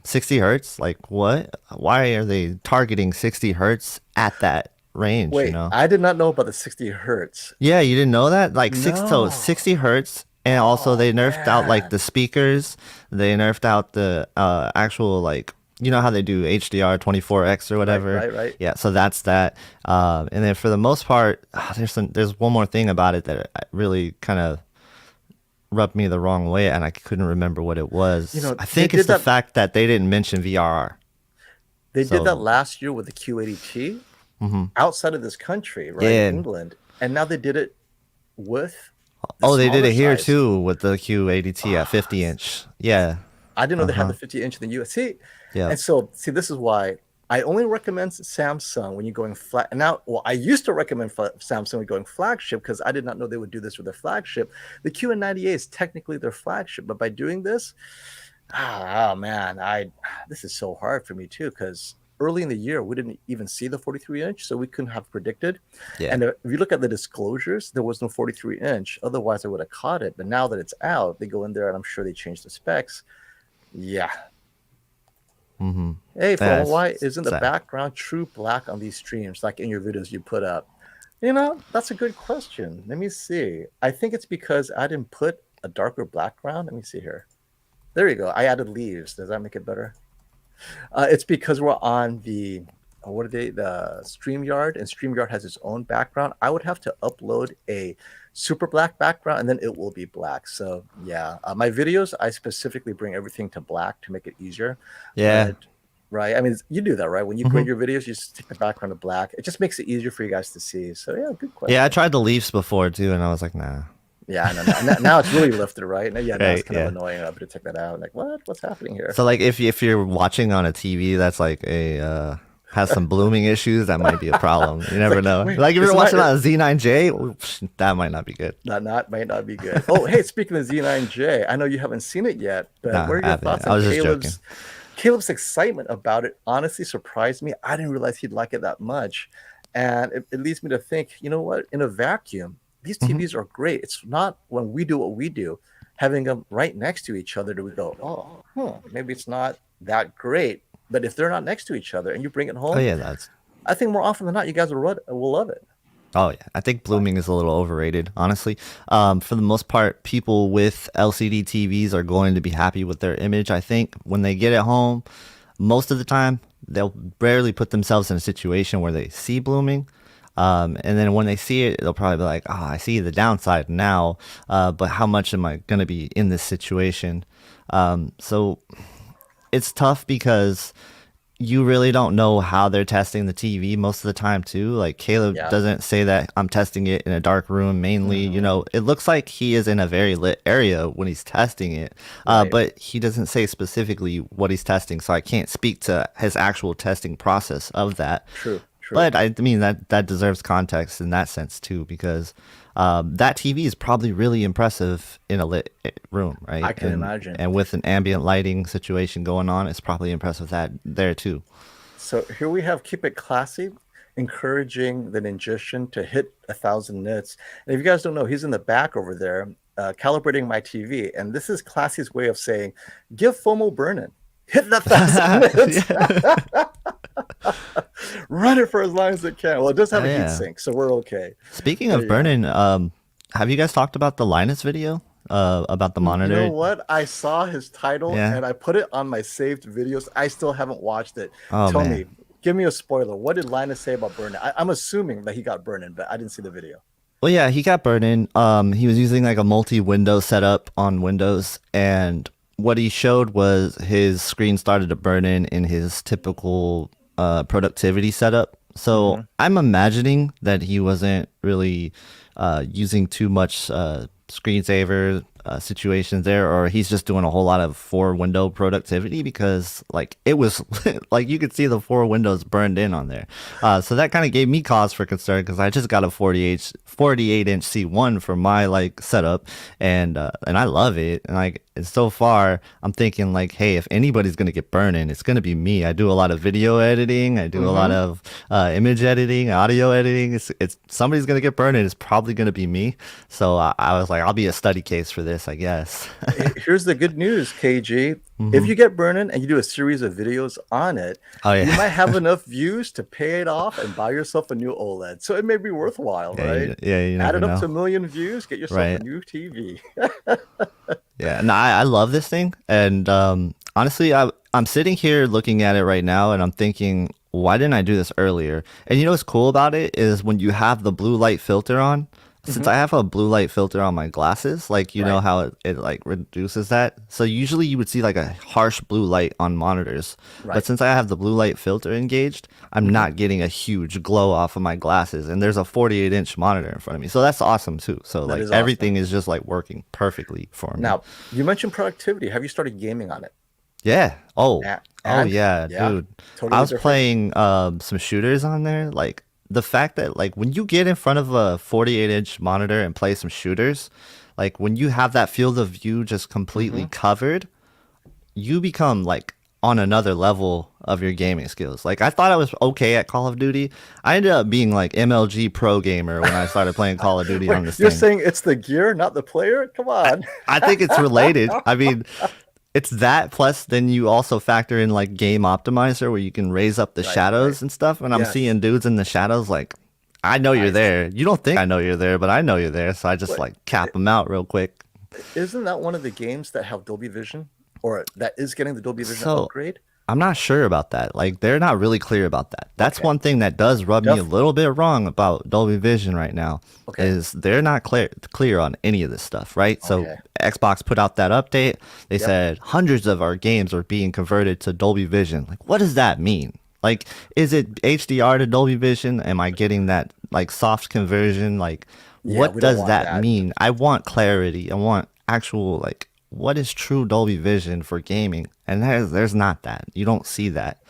60 hertz, like what? Why are they targeting 60 hertz at that range? Wait, I did not know about the 60 hertz. Yeah, you didn't know that? Like No. 60 hertz. And also they nerfed out like the speakers. They nerfed out the actual, like, you know how they do HDR 24x or whatever. Right. Yeah, so that's that. And then for the most part, there's one more thing about it that really kind of rubbed me the wrong way, and I couldn't remember what it was. I think it's the fact that they didn't mention VRR. They did that last year with the Q80T outside of this country, right? Yeah. England. And now they did it with They did it here size. too with the Q80T at 50-inch. Yeah. I didn't know they had the 50-inch in the US. See, Yeah. and so, this is why I only recommend Samsung when you're going flat. Now, well, I used to recommend Samsung when going flagship because I did not know they would do this with their flagship. The QN90A is technically their flagship, but by doing this, oh man, this is so hard for me too because early in the year we didn't even see the 43-inch, so we couldn't have predicted. Yeah. And if you look at the disclosures, there was no 43-inch. Otherwise, I would have caught it. But now that it's out, they go in there and I'm sure they changed the specs. Yeah. Mm-hmm. Hey, Yeah, why isn't the sad. background true black on these streams, like in your videos you put up? That's a good question. Let me see. I think it's because I didn't put a darker background. Let me see here. There you go. I added leaves. Does that make it better? It's because we're on the StreamYard, and StreamYard has its own background. I would have to upload a super black background, and then it will be black. So yeah, my videos, I specifically bring everything to black to make it easier. Yeah. But, right. I mean, you do that, right? When you grade your videos, you just take the background to black. It just makes it easier for you guys to see. So yeah, good question. Yeah, I tried the leaves before too, and I was like, nah. Yeah, now it's really lifted, right? Now, now it's Right, kind yeah. of annoying. I better check that out. Like, what's happening here? So like if you're watching on a TV that's like a has some blooming issues, that might be a problem. You never know. wait, Like if it's you're watching not- on a Z9J, that might not be good. Might not be good. Oh, hey, speaking of Z9J, I know you haven't seen it yet, but Nah, what are I your haven't. thoughts I on was just Caleb's excitement about it? Honestly, surprised me. I didn't realize he'd like it that much, and it leads me to think, you know what? In a vacuum, these TVs are great. It's not when we do what we do, having them right next to each other, do we go, maybe it's not that great. But if they're not next to each other and you bring it home, Oh yeah, that's. I think more often than not, you guys will love it. Oh yeah, I think blooming is a little overrated, honestly. For the most part, people with LCD TVs are going to be happy with their image. I think when they get it home, most of the time they'll rarely put themselves in a situation where they see blooming. And then when they see it, they'll probably be like, "Oh, I see the downside now, but how much am I going to be in this situation?" So it's tough because you really don't know how they're testing the TV most of the time too. Like Caleb Yeah. doesn't say that I'm testing it in a dark room mainly. You know, it looks like he is in a very lit area when he's testing it, Right. but he doesn't say specifically what he's testing, so I can't speak to his actual testing process of that. True. But I mean that deserves context in that sense too, because that TV is probably really impressive in a lit room, right? I can imagine. And with an ambient lighting situation going on, it's probably impressive that there too. So here we have Keep It Classy, encouraging the Ninjician to hit 1,000 nits. And if you guys don't know, he's in the back over there calibrating my TV. And this is Classy's way of saying, give FOMO burning. Hit that 1,000 nits. Run it for as long as it can. Well, it does have a Yeah. heat sink, so we're okay. Speaking There of you go. burning, have you guys talked about the Linus video about the monitor? You know what? I saw his title Yeah. and I put it on my saved videos. I still haven't watched it. Oh, Tell man. me, give me a spoiler. What did Linus say about burning? I'm assuming that he got burning, but I didn't see the video. Well, yeah, he got burning. He was using like a multi-window setup on Windows, and what he showed was his screen started to burn in his typical productivity setup. So I'm imagining that he wasn't really using too much screensaver situations there, or he's just doing a whole lot of 4-window productivity, because like it was like you could see the 4 windows burned in on there. So that kind of gave me cause for concern, because I just got a 48-inch C1 for my like setup, and I love it. And like, and so far I'm thinking like, hey, if anybody's gonna get burning, it's gonna be me. I do a lot of video editing, I do a lot of image editing, audio editing. It's somebody's gonna get burning. It's probably gonna be me. So I was like, I'll be a study case for this, I guess. Here's the good news, KG. If you get burning and you do a series of videos on it, Oh, yeah. you might have enough views to pay it off and buy yourself a new OLED. So it may be worthwhile, Yeah, right? you Add never it up know. to 1 million views, get yourself Right. a new TV. Yeah, no, I love this thing, and honestly, I'm sitting here looking at it right now, and I'm thinking, why didn't I do this earlier? And you know what's cool about it is when you have the blue light filter on. Since I have a blue light filter on my glasses, like you know how it like reduces that. So usually you would see like a harsh blue light on monitors, Right. but since I have the blue light filter engaged, I'm not getting a huge glow off of my glasses. And there's a 48-inch monitor in front of me, so that's awesome too. So like is awesome. everything is just like working perfectly for me. Now, you mentioned productivity. Have you started gaming on it? Yeah. Oh, Yeah. Oh And yeah, yeah, dude. totally I was different. playing some shooters on there. Like the fact that like when you get in front of a 48-inch monitor and play some shooters, like when you have that field of view just completely Hmm. covered, you become like on another level of your gaming skills. Like I thought I was okay at Call of Duty. I ended up being like MLG pro gamer when I started playing Call of Duty Wait, on this you're thing. saying it's the gear, not the player? Come on. I think it's related. I mean, it's that plus then you also factor in like game optimizer where you can raise up the Right, shadows right. and stuff. And I'm Yes. seeing dudes in the shadows like, I know you're Nice. there. You don't think I know you're there, but I know you're there. So I just What like cap them out real quick. isn't that one of the games that have Dolby Vision or that is getting the Dolby Vision So upgrade? I'm not sure about that. Like they're not really clear about that. That's Okay. one thing that does rub me a Def little bit wrong about Dolby Vision right now okay. is they're not clear on any of this stuff, right? So Okay. Xbox put out that update. They Yep. said hundreds of our games are being converted to Dolby Vision. Like what does that mean? Like is it HDR to Dolby Vision? Am I getting that like soft conversion? Like Yeah, what we don't does want that that. mean? I want clarity. I want actual like what is true Dolby Vision for gaming? And there's not that. You don't see that.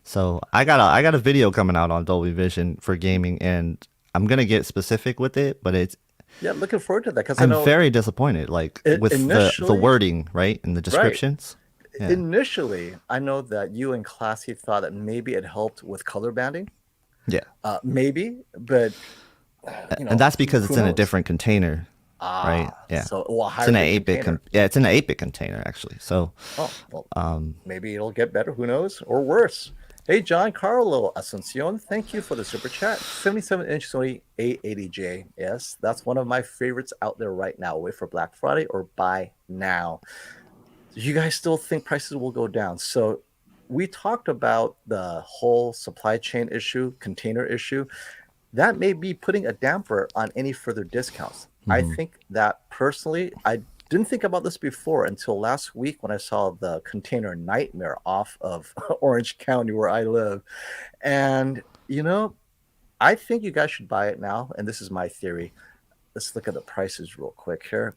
So I got a video coming out on Dolby Vision for gaming, and I'm gonna get specific with it, but it's Yeah, looking forward to that because I I'm know very disappointed, like with the initially, wording, right, in the right. descriptions. Yeah, Initially, I know that you and Classy thought that maybe it helped with color banding. yeah, Maybe, but and that's because who it's in a knows? different container, right? Yeah, So well, a it's higher in an bit 8-bit. container. Yeah, it's in an 8-bit container actually. So, Oh, well, um, maybe it'll get better. Who knows? Or worse. Hey, John Carlo Asuncion, thank you for the super chat. 77-inch Sony A80J. Yes, that's one of my favorites out there right now. Wait for Black Friday or buy now. You guys still think prices will go down? So we talked about the whole supply chain issue, container issue. That may be putting a damper on any further discounts. I mhm. think that personally, I didn't think about this before until last week when I saw the container nightmare off of Orange County where I live. And, I think you guys should buy it now. And this is my theory. Let's look at the prices real quick here.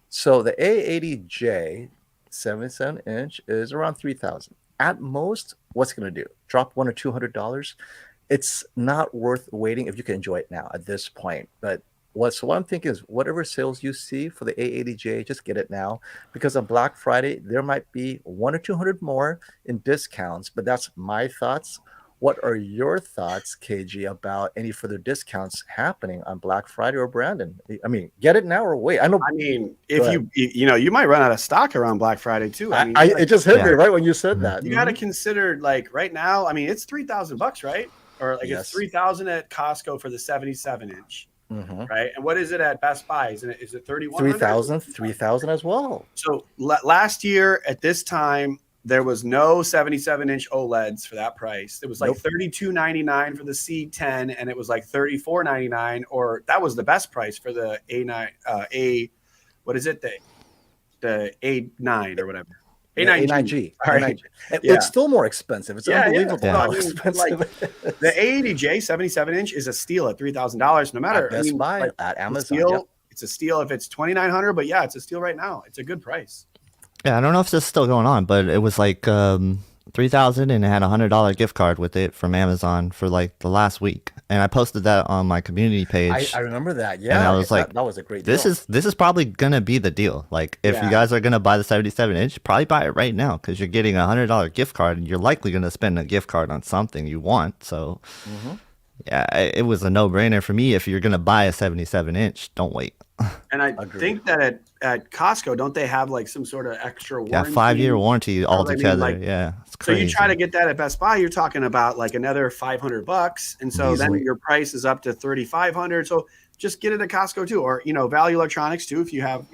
So the A80J 77-inch is around 3,000. At most, what's it going to do? Drop $100 or $200? It's not worth waiting if you can enjoy it now at this point. But what I'm thinking is whatever sales you see for the A80J, just get it now because on Black Friday there might be 100 or 200 more in discounts. But that's my thoughts. What are your thoughts, KG, about any further discounts happening on Black Friday or Brandon? I mean, get it now or wait. I know. I mean, Go if ahead. you might run out of stock around Black Friday too. I mean, It just hit me Yeah. right when you said Mhm. that. you got to consider like right now. I mean, it's $3,000, right? Or like Yes. it's 3,000 at Costco for the 77-inch, Mm-hmm. right? And what is it at Best Buy? Is it 3,000, 3,000 as well. So last year at this time, there was no 77-inch OLEDs for that price. It was like Nope. $32.99 for the C10, and it was like $34.99, or that was the best price for the what is it? The A9 or whatever. Yeah, A9G. A9G. All right. A9G. Yeah. It's still more expensive. It's unbelievable Yeah. how So, I mean, expensive it is. The A80J 77-inch is a steal at $3,000. No matter, At Best Buy, at Amazon. Yep. It's a steal if it's $2,900, but yeah, it's a steal right now. It's a good price. Yeah, I don't know if this is still going on, but it was like 3,000 and it had $100 gift card with it from Amazon for like the last week. And I posted that on my community page. I remember that. Yeah. And I was like, that was a great this deal. is probably gonna be the deal. Like if you Yeah. guys are gonna buy the 77-inch, probably buy it right now because you're getting $100 gift card and you're likely gonna spend a gift card on something you want. So Mhm. yeah, it was a no-brainer for me. If you're gonna buy a 77-inch, don't wait. And I Agreed. think that at Costco, don't they have like some sort of extra Yeah, warranty? 5-year warranty Or, I mean, altogether. like, Yeah, it's So crazy. you try to get that at Best Buy, you're talking about like another $500, and so Easily. then your price is up to $3,500. So just get it at Costco too, or Value Electronics too, if you have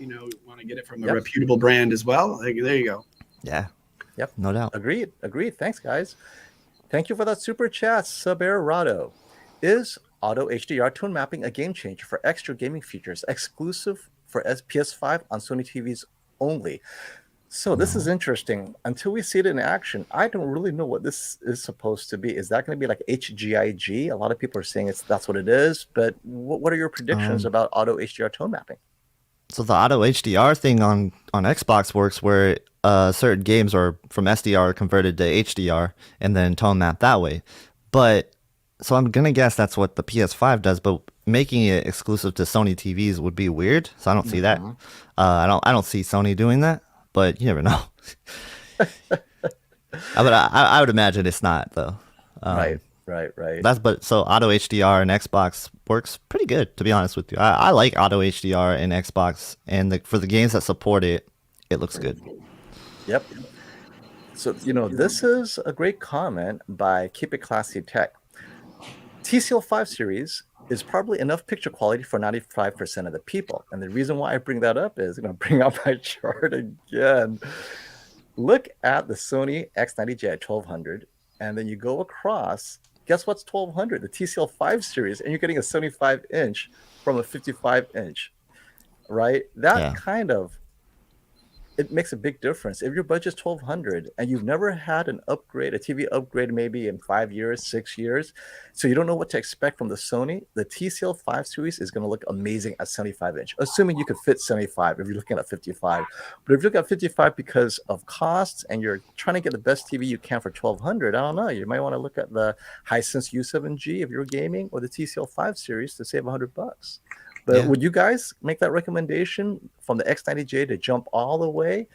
want to get it from a Yep. reputable brand as well. Like, there you go. Yeah. Yep. No doubt. Agreed. Thanks, guys. Thank you for that super chat, Saberado. Is auto HDR tone mapping a game changer for extra gaming features exclusive for PS5 on Sony TVs only? So this is interesting. Until we see it in action, I don't really know what this is supposed to be. Is that going to be like HGIG? A lot of people are saying that's what it is. But what are your predictions about auto HDR tone mapping? So the auto HDR thing on Xbox works where certain games are from SDR converted to HDR and then tone map that way. But so I'm gonna guess that's what the PS5 does, but making it exclusive to Sony TVs would be weird. So I don't see that. I don't see Sony doing that, but you never know. I would imagine it's not though. Right. So auto HDR and Xbox works pretty good, to be honest with you. I like auto HDR and Xbox, and for the games that support it, it looks good. Yep. So this is a great comment by Keep It Classy Tech. TCL 5 series is probably enough picture quality for 95% of the people. And the reason why I bring that up is I'm going to bring up my chart again. Look at the Sony X90J at 1200, and then you go across. Guess what's 1200? The TCL 5 series, and you're getting a 75-inch from a 55-inch, right? That kind of, it makes a big difference. If your budget's 1200 and you've never had an upgrade, a TV upgrade maybe in 5 years, 6 years, so you don't know what to expect from the Sony, the TCL 5 series is going to look amazing at 75-inch, assuming you could fit 75 if you're looking at 55. But if you look at 55 because of costs and you're trying to get the best TV you can for 1200, I don't know, you might want to look at the Hisense U7G if you're gaming, or the TCL 5 series to save $100. But would you guys make that recommendation from the X90J to jump all the way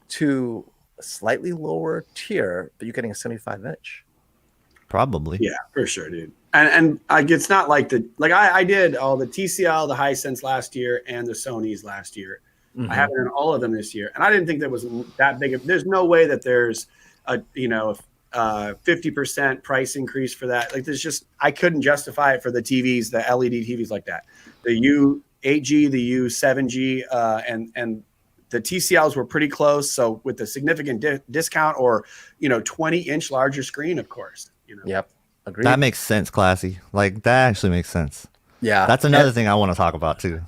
to a slightly lower tier, but you're getting a 75-inch? Probably. Yeah, for sure, dude. And it's not like I did all the TCL, the Hisense last year, and the Sonys last year. I haven't done all of them this year, and I didn't think that was that big. There's no way that there's a 50% price increase for that. Like, there's just, I couldn't justify it for the TVs, the LED TVs like that. The U8G, the U7G, and the TCLs were pretty close. So with the significant discount, or 20-inch larger screen, of course. Yep, agreed. That makes sense, Classy. Like, that actually makes sense. Yeah, that's another thing I want to talk about too.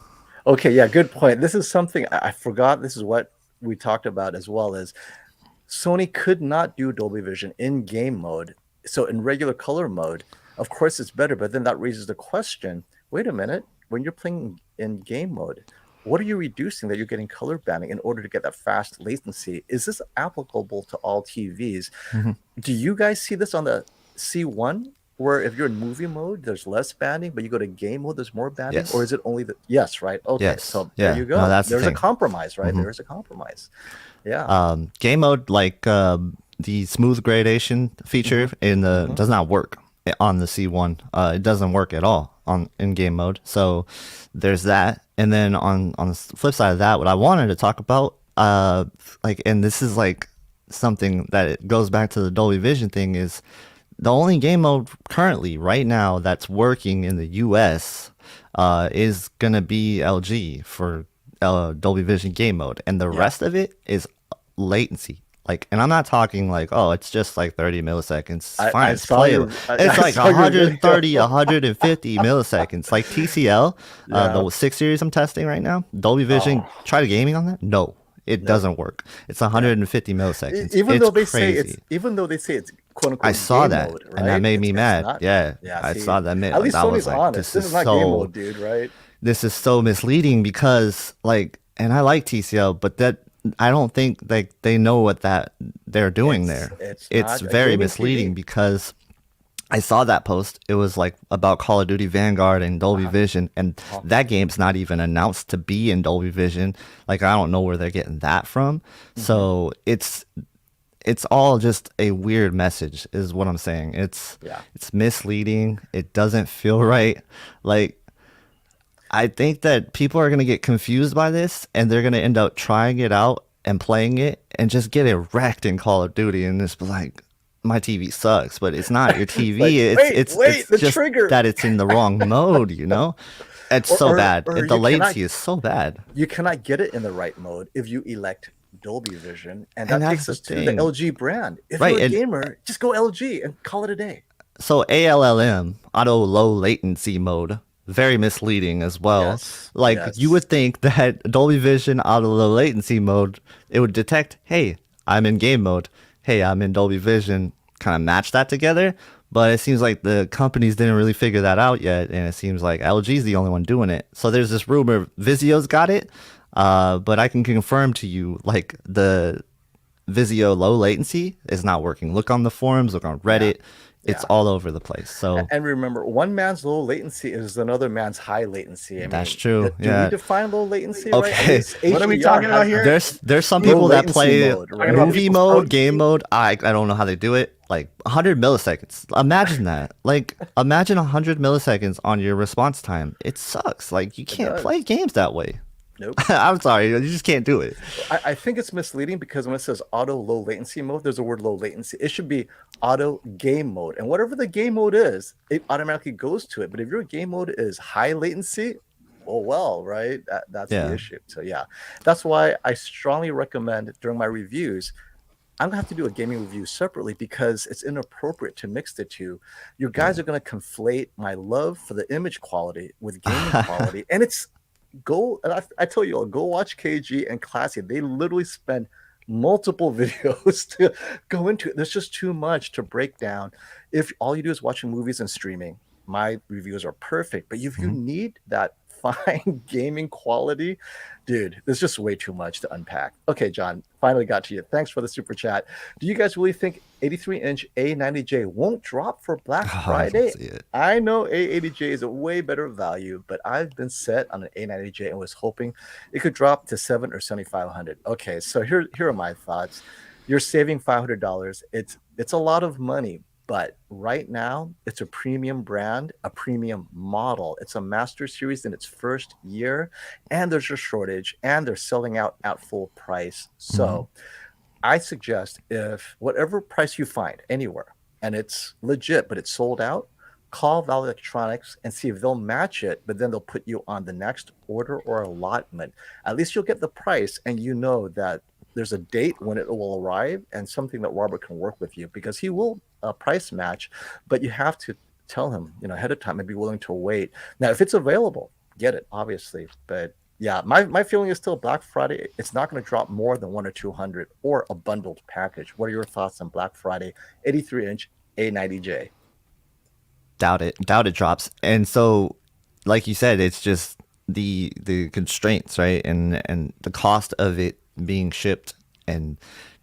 Okay, yeah, good point. This is something I forgot. This is what we talked about as well, as Sony could not do Dolby Vision in game mode. So in regular color mode, of course it's better, but then that raises the question, wait a minute, when you're playing in game mode, what are you reducing that you're getting color banding in order to get that fast latency? Is this applicable to all TVs? Do you guys see this on the C1, where if you're in movie mode, there's less banding, but you go to game mode, there's more banding? Yes. Or is it only the, yes, right? Okay, yes. So yeah. there you go. No, there's a compromise, right? There's a compromise. Yeah. Game mode, like the smooth gradation feature in the does not work on the C1. It doesn't work at all in game mode. So there's that. And then on the flip side of that, what I wanted to talk about, and this is like something that it goes back to the Dolby Vision thing, is the only game mode currently right now that's working in the US is gonna be LG for Dolby Vision game mode, and the rest of it is latency. Like, and I'm not talking like, oh, it's just like 30 milliseconds. Fine, it's playable. It's like 130, 150 milliseconds. Like TCL, the 6 series I'm testing right now, Dolby Vision, try to gaming on that? No, it doesn't work. It's 150 milliseconds. Even though they say it's quote unquote, I saw game that, mode, right? and that made me mad. Not, I saw that. At least Sony's like, honest. This is not game mode, dude, right? This is so misleading because, like, and I like TCL, but that I don't think they know what that they're doing there. It's very misleading because I saw that post. It was like about Call of Duty Vanguard and Dolby Vision, and that game's not even announced to be in Dolby Vision. Like, I don't know where they're getting that from. So it's all just a weird message, is what I'm saying. It's misleading. It doesn't feel right. Like, I think that people are going to get confused by this, and they're going to end up trying it out and playing it and just get it wrecked in Call of Duty and just be like, my TV sucks. But it's not your TV. Like, it's just trigger. that it's in the wrong mode, It's so bad. The latency is so bad. You cannot get it in the right mode if you elect Dolby Vision, and that takes us to the LG brand. If you're a gamer, just go LG and call it a day. So ALLM, auto low latency mode, very misleading as well. You would think that Dolby Vision auto low latency mode, it would detect, hey, I'm in game mode, hey, I'm in Dolby Vision, kind of match that together. But it seems like the companies didn't really figure that out yet, and it seems like LG is the only one doing it. So there's this rumor Vizio's got it. But I can confirm to you, like the Vizio low latency is not working. Look on the forums, look on Reddit. It's all over the place. So and remember, one man's low latency is another man's high latency. I that's mean, true. do we define low latency? Okay. Right? What are we talking about here? There's some people that play right? movie mode, game mode. I don't know how they do it. Like 100 milliseconds. Imagine that. Like imagine 100 milliseconds on your response time. It sucks. Like you can't play games that way. Nope. I'm sorry, you just can't do it. I think it's misleading because when it says auto low latency mode, there's a word low latency. It should be auto game mode. And whatever the game mode is, it automatically goes to it. But if your game mode is high latency, well, right? That's the issue. So yeah, that's why I strongly recommend during my reviews, I'm gonna have to do a gaming review separately because it's inappropriate to mix the two. You guys are gonna conflate my love for the image quality with gaming quality, and it's I tell you all, go watch KG and Classy. They literally spend multiple videos to go into it. There's just too much to break down. If all you do is watching movies and streaming, my reviews are perfect. But if you need that fine gaming quality, dude, there's just way too much to unpack. Okay, John, finally got to you. Thanks for the super chat. Do you guys really think 83-inch A90J won't drop for Black Friday? I know A80J is a way better value, but I've been set on an A90J and was hoping it could drop to $700 or $7,500. Okay, so here are my thoughts. You're saving $500. It's a lot of money. But right now, it's a premium brand, a premium model. It's a master series in its first year, and there's a shortage, and they're selling out at full price. So I suggest if whatever price you find anywhere, and it's legit, but it's sold out, call Val Electronics and see if they'll match it, but then they'll put you on the next order or allotment. At least you'll get the price, and you know that there's a date when it will arrive and something that Robert can work with you because he will price match, but you have to tell him, ahead of time and be willing to wait. Now, if it's available, get it, obviously. But yeah, my feeling is still Black Friday. It's not going to drop more than 100 or 200 or a bundled package. What are your thoughts on Black Friday 83-inch A90J? Doubt it drops. And so, like you said, it's just the constraints, right? And the cost of it being shipped, and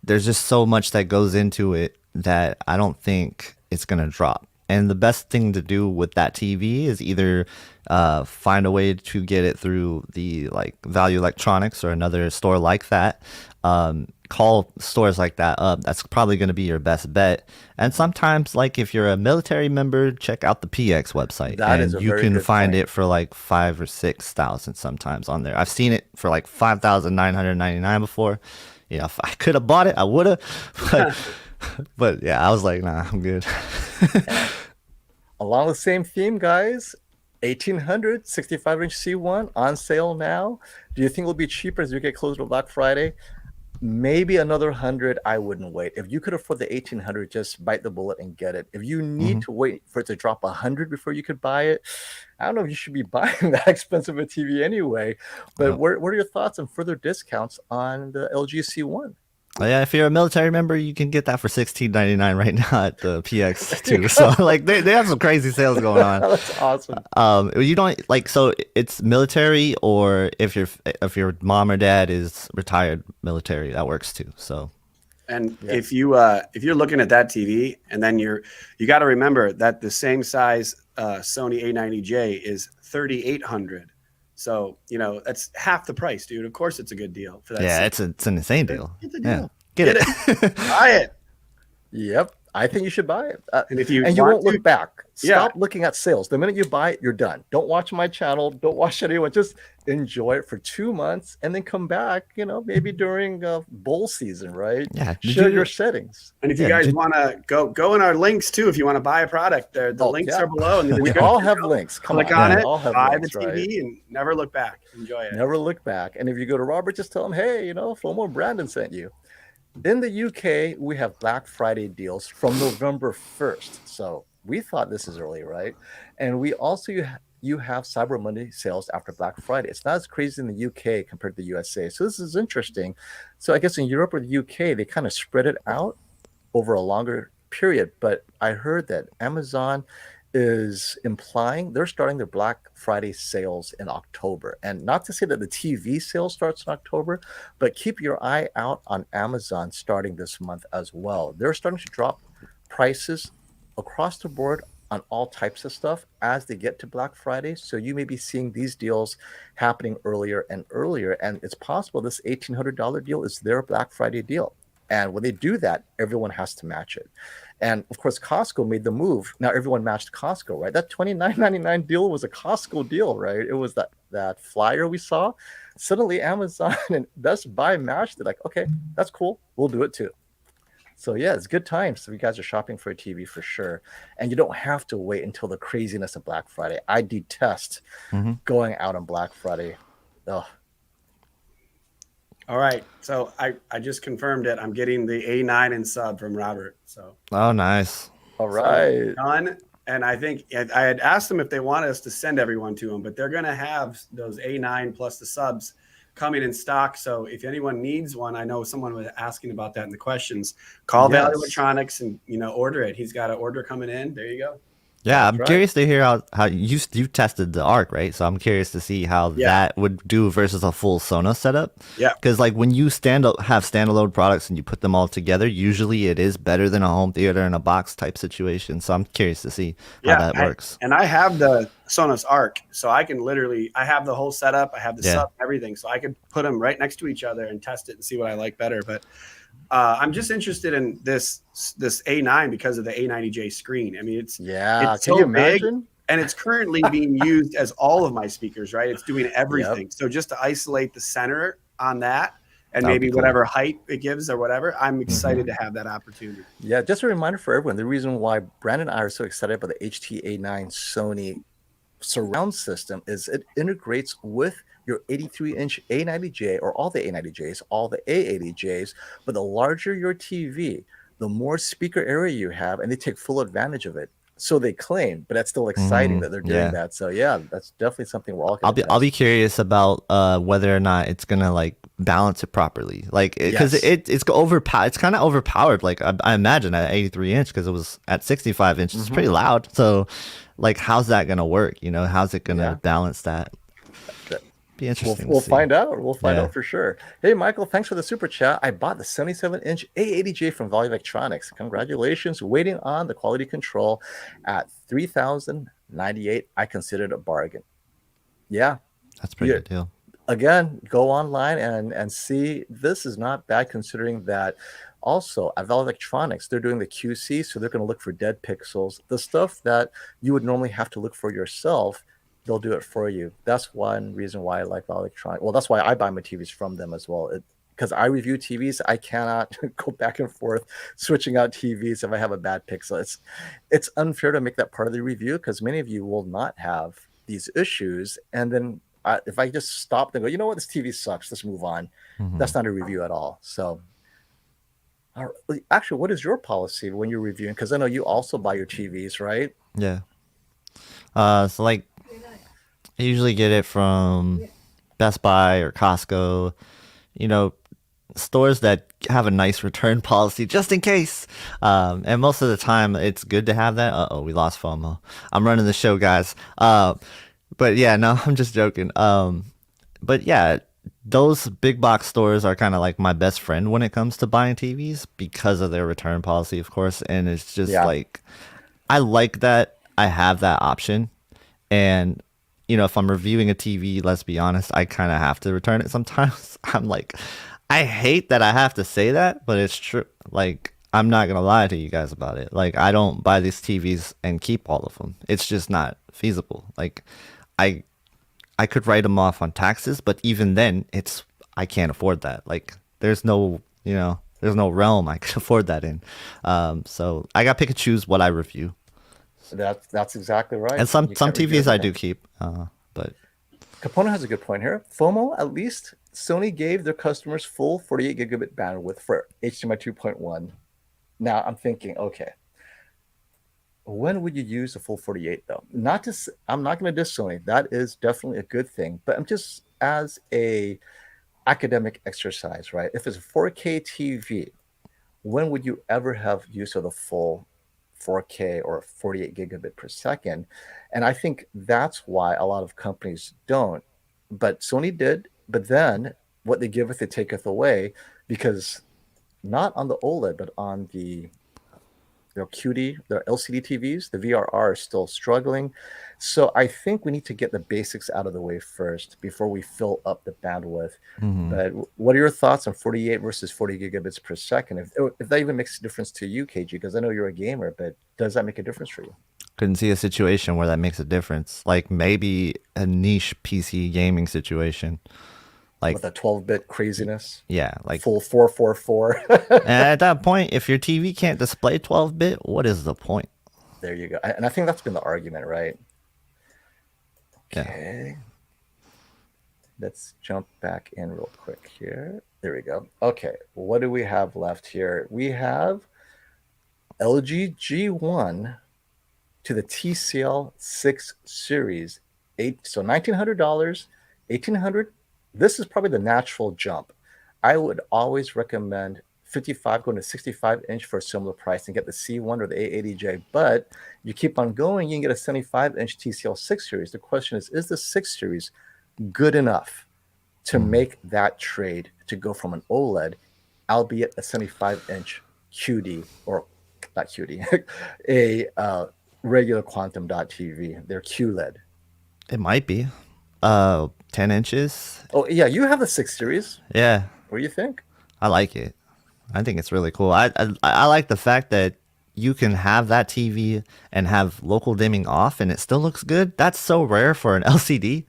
there's just so much that goes into it that I don't think it's gonna drop. And the best thing to do with that TV is either find a way to get it through the Value Electronics or another store like that. Call stores like that up. That's probably going to be your best bet. And sometimes, if you're a military member, check out the PX website, and you can find it for $5,000 or $6,000 sometimes on there. I've seen it for $5,999 before. If I could have bought it, I would have. But yeah, I was like, nah, I'm good. Along the same theme, guys, 1800 65-inch C1 on sale now. Do you think it'll be cheaper as you get closer to Black Friday? Maybe another 100. I wouldn't wait. If you could afford the 1800, just bite the bullet and get it. If you need to wait for it to drop 100 before you could buy it, I don't know if you should be buying that expensive a TV anyway. But what are your thoughts on further discounts on the LG C1? Yeah, if you're a military member, you can get that for $16.99 right now at the PX too. So they have some crazy sales going on. That's awesome. You don't so it's military, or if your mom or dad is retired military, that works too. So, and if you're looking at that TV, and then you got to remember that the same size Sony A90J is $3,800. So, that's half the price, dude. Of course, it's a good deal for that. Yeah, it's an insane deal. It's a deal. Yeah. Get it. Buy it. Yep. I think you should buy it. And you won't look back. Stop looking at sales. The minute you buy it, you're done. Don't watch my channel. Don't watch anyone. Just enjoy it for 2 months and then come back, maybe during bowl season, right? Yeah. Share your settings. And if you guys want to go in our links too, if you want to buy a product, the links are below. And we all have links. Click on it, buy the TV, and never look back. Enjoy it. Never look back. And if you go to Robert, just tell him, hey, FOMO Brandon sent you. In the UK, we have Black Friday deals from November 1st. So we thought this is early, right? And we also you have Cyber Monday sales after Black Friday. It's not as crazy in the UK compared to the USA. So this is interesting. So I guess in Europe or the UK, they kind of spread it out over a longer period. But I heard that Amazon is implying they're starting their Black Friday sales in October. And not to say that the TV sale starts in October, but keep your eye out on Amazon starting this month as well. They're starting to drop prices across the board on all types of stuff as they get to Black Friday. So you may be seeing these deals happening earlier and earlier. And it's possible this $1,800 deal is their Black Friday deal. And when they do that, everyone has to match it. And of course, Costco made the move. Now everyone matched Costco, right? That $29.99 deal was a Costco deal, right? It was that flyer we saw. Suddenly Amazon and Best Buy matched it. Like, okay, that's cool. We'll do it too. So yeah, it's good times if you guys are shopping for a TV for sure. And you don't have to wait until the craziness of Black Friday. I detest going out on Black Friday. Ugh. All right. So I just confirmed it. I'm getting the A9 and sub from Robert. So Oh, nice. All right. so done. And I think I had asked them if they wanted us to send everyone to them, but they're going to have those A9 plus the subs coming in stock. So if anyone needs one, I know someone was asking about that in the questions. Call Yes. Valley Electronics and order it. He's got an order coming in. There you go. Yeah, I'm right. curious to hear how you tested the ARC, right? So I'm curious to see how that would do versus a full Sonos setup. Yeah. Because like when you have standalone products and you put them all together, usually it is better than a home theater in a box type situation. So I'm curious to see how that works. And I have the Sonos ARC, so I can I have the whole setup. I have the sub, everything. So I could put them right next to each other and test it and see what I like better. But I'm just interested in this A9 because of the A90J screen. I mean, it's Can so you imagine? big, and it's currently being used as all of my speakers, right? It's doing everything. So just to isolate the center on that and That'd maybe be cool. whatever height it gives or whatever, I'm excited to have that opportunity. Yeah, just a reminder for everyone, the reason why Brandon and I are so excited about the HT-A9 Sony surround system is it integrates with your 83-inch A90J or all the A90Js, all the A80Js, but the larger your TV, the more speaker area you have, and they take full advantage of it. So they claim, but that's still exciting that they're doing that. So yeah, that's definitely something we're all gonna I'll be curious about whether or not it's gonna like balance it properly, like because it's overpowered. It's kind of overpowered. Like I imagine at 83-inch because it was at 65 inches. It's pretty loud. So like, how's that gonna work? How's it gonna balance that? Be interesting. We'll find out. We'll find out for sure. Hey, Michael, thanks for the super chat. I bought the 77-inch A80J from Valley Electronics. Congratulations. Waiting on the quality control at $3,098. I considered a bargain. Yeah. That's a pretty good deal. Again, go online and see. This is not bad considering that also at Valley Electronics, they're doing the QC, so they're going to look for dead pixels. The stuff that you would normally have to look for yourself, they'll do it for you. That's one reason why I like Valley Electronics. Well, that's why I buy my TVs from them as well. Because I review TVs, I cannot go back and forth switching out TVs if I have a bad pixel. It's unfair to make that part of the review because many of you will not have these issues. And then if I just stop and go, you know what, this TV sucks, let's move on. That's not a review at all. So actually, what is your policy when you're reviewing? Because I know you also buy your TVs, right? Yeah. So like, I usually get it from Best Buy or Costco, stores that have a nice return policy just in case. And most of the time it's good to have that. Uh-oh, we lost FOMO. I'm running the show, guys. But yeah, no, I'm just joking. But yeah, those big box stores are kind of like my best friend when it comes to buying TVs because of their return policy, of course. And it's just like, I like that I have that option. And if I'm reviewing a TV, let's be honest, I kind of have to return it sometimes. I'm like, I hate that I have to say that, but it's true. Like, I'm not going to lie to you guys about it. Like, I don't buy these TVs and keep all of them. It's just not feasible. Like, I could write them off on taxes, but even then, I can't afford that. Like, there's no realm I could afford that in. So I got to pick and choose what I review. That's exactly right. And some TVs I do keep, but Capone has a good point here. FOMO, at least Sony gave their customers full 48 gigabit bandwidth for HDMI 2.1. Now I'm thinking, okay, when would you use the full 48 though? I'm not going to diss Sony. That is definitely a good thing, but I'm just as a academic exercise, right? If it's a 4K TV, when would you ever have use of the full 4K or 48 gigabit per second. And I think that's why a lot of companies don't. But Sony did. But then what they giveth, they taketh away, because not on the OLED, but on the QD, the LCD TVs, the VRR is still struggling. So I think we need to get the basics out of the way first before we fill up the bandwidth. But what are your thoughts on 48 versus 40 gigabits per second? If that even makes a difference to you, KG, because I know you're a gamer, but does that make a difference for you? Couldn't see a situation where that makes a difference. Like maybe a niche PC gaming situation. Like with a 12-bit craziness. Yeah, like full 444. And at that point, if your TV can't display 12-bit, what is the point? There you go. And I think that's been the argument, right? Okay. Yeah. Let's jump back in real quick here. There we go. Okay, what do we have left here? We have LG G1 to the TCL 6 series. So $1,900, $1,800. This is probably the natural jump. I would always recommend 55 going to 65 inch for a similar price and get the C1 or the A80J. But you keep on going, you can get a 75 inch TCL 6 series. The question is the 6 series good enough to make that trade to go from an OLED, albeit a 75 inch QD, or not QD, a regular quantum dot TV, they're QLED? It might be 10 inches. Oh yeah, you have the 6 series. Yeah, What do you think? I like it. I think it's really cool. I like the fact that you can have that TV and have local dimming off and it still looks good. That's so rare for an LCD,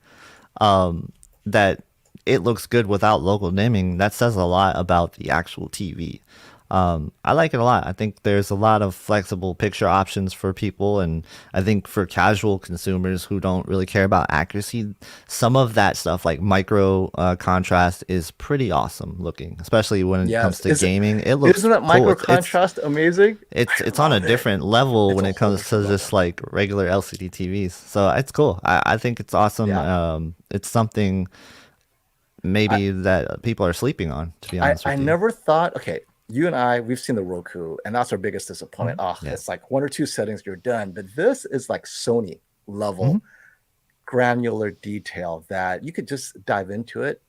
that it looks good without local dimming. That says a lot about the actual TV. I like it a lot. I think there's a lot of flexible picture options for people, and I think for casual consumers who don't really care about accuracy, some of that stuff like micro contrast is pretty awesome looking, especially when it comes to gaming. It looks Isn't that cool. micro contrast amazing? It's on a different level when it comes to different just like regular LCD TVs. So it's cool. I think it's awesome. Yeah. It's something maybe that people are sleeping on, to be honest with I you. never thought, okay, you and I, we've seen the Roku, and that's our biggest disappointment. It's like 1 or 2 settings, you're done. But this is like Sony level granular detail that you could just dive into it.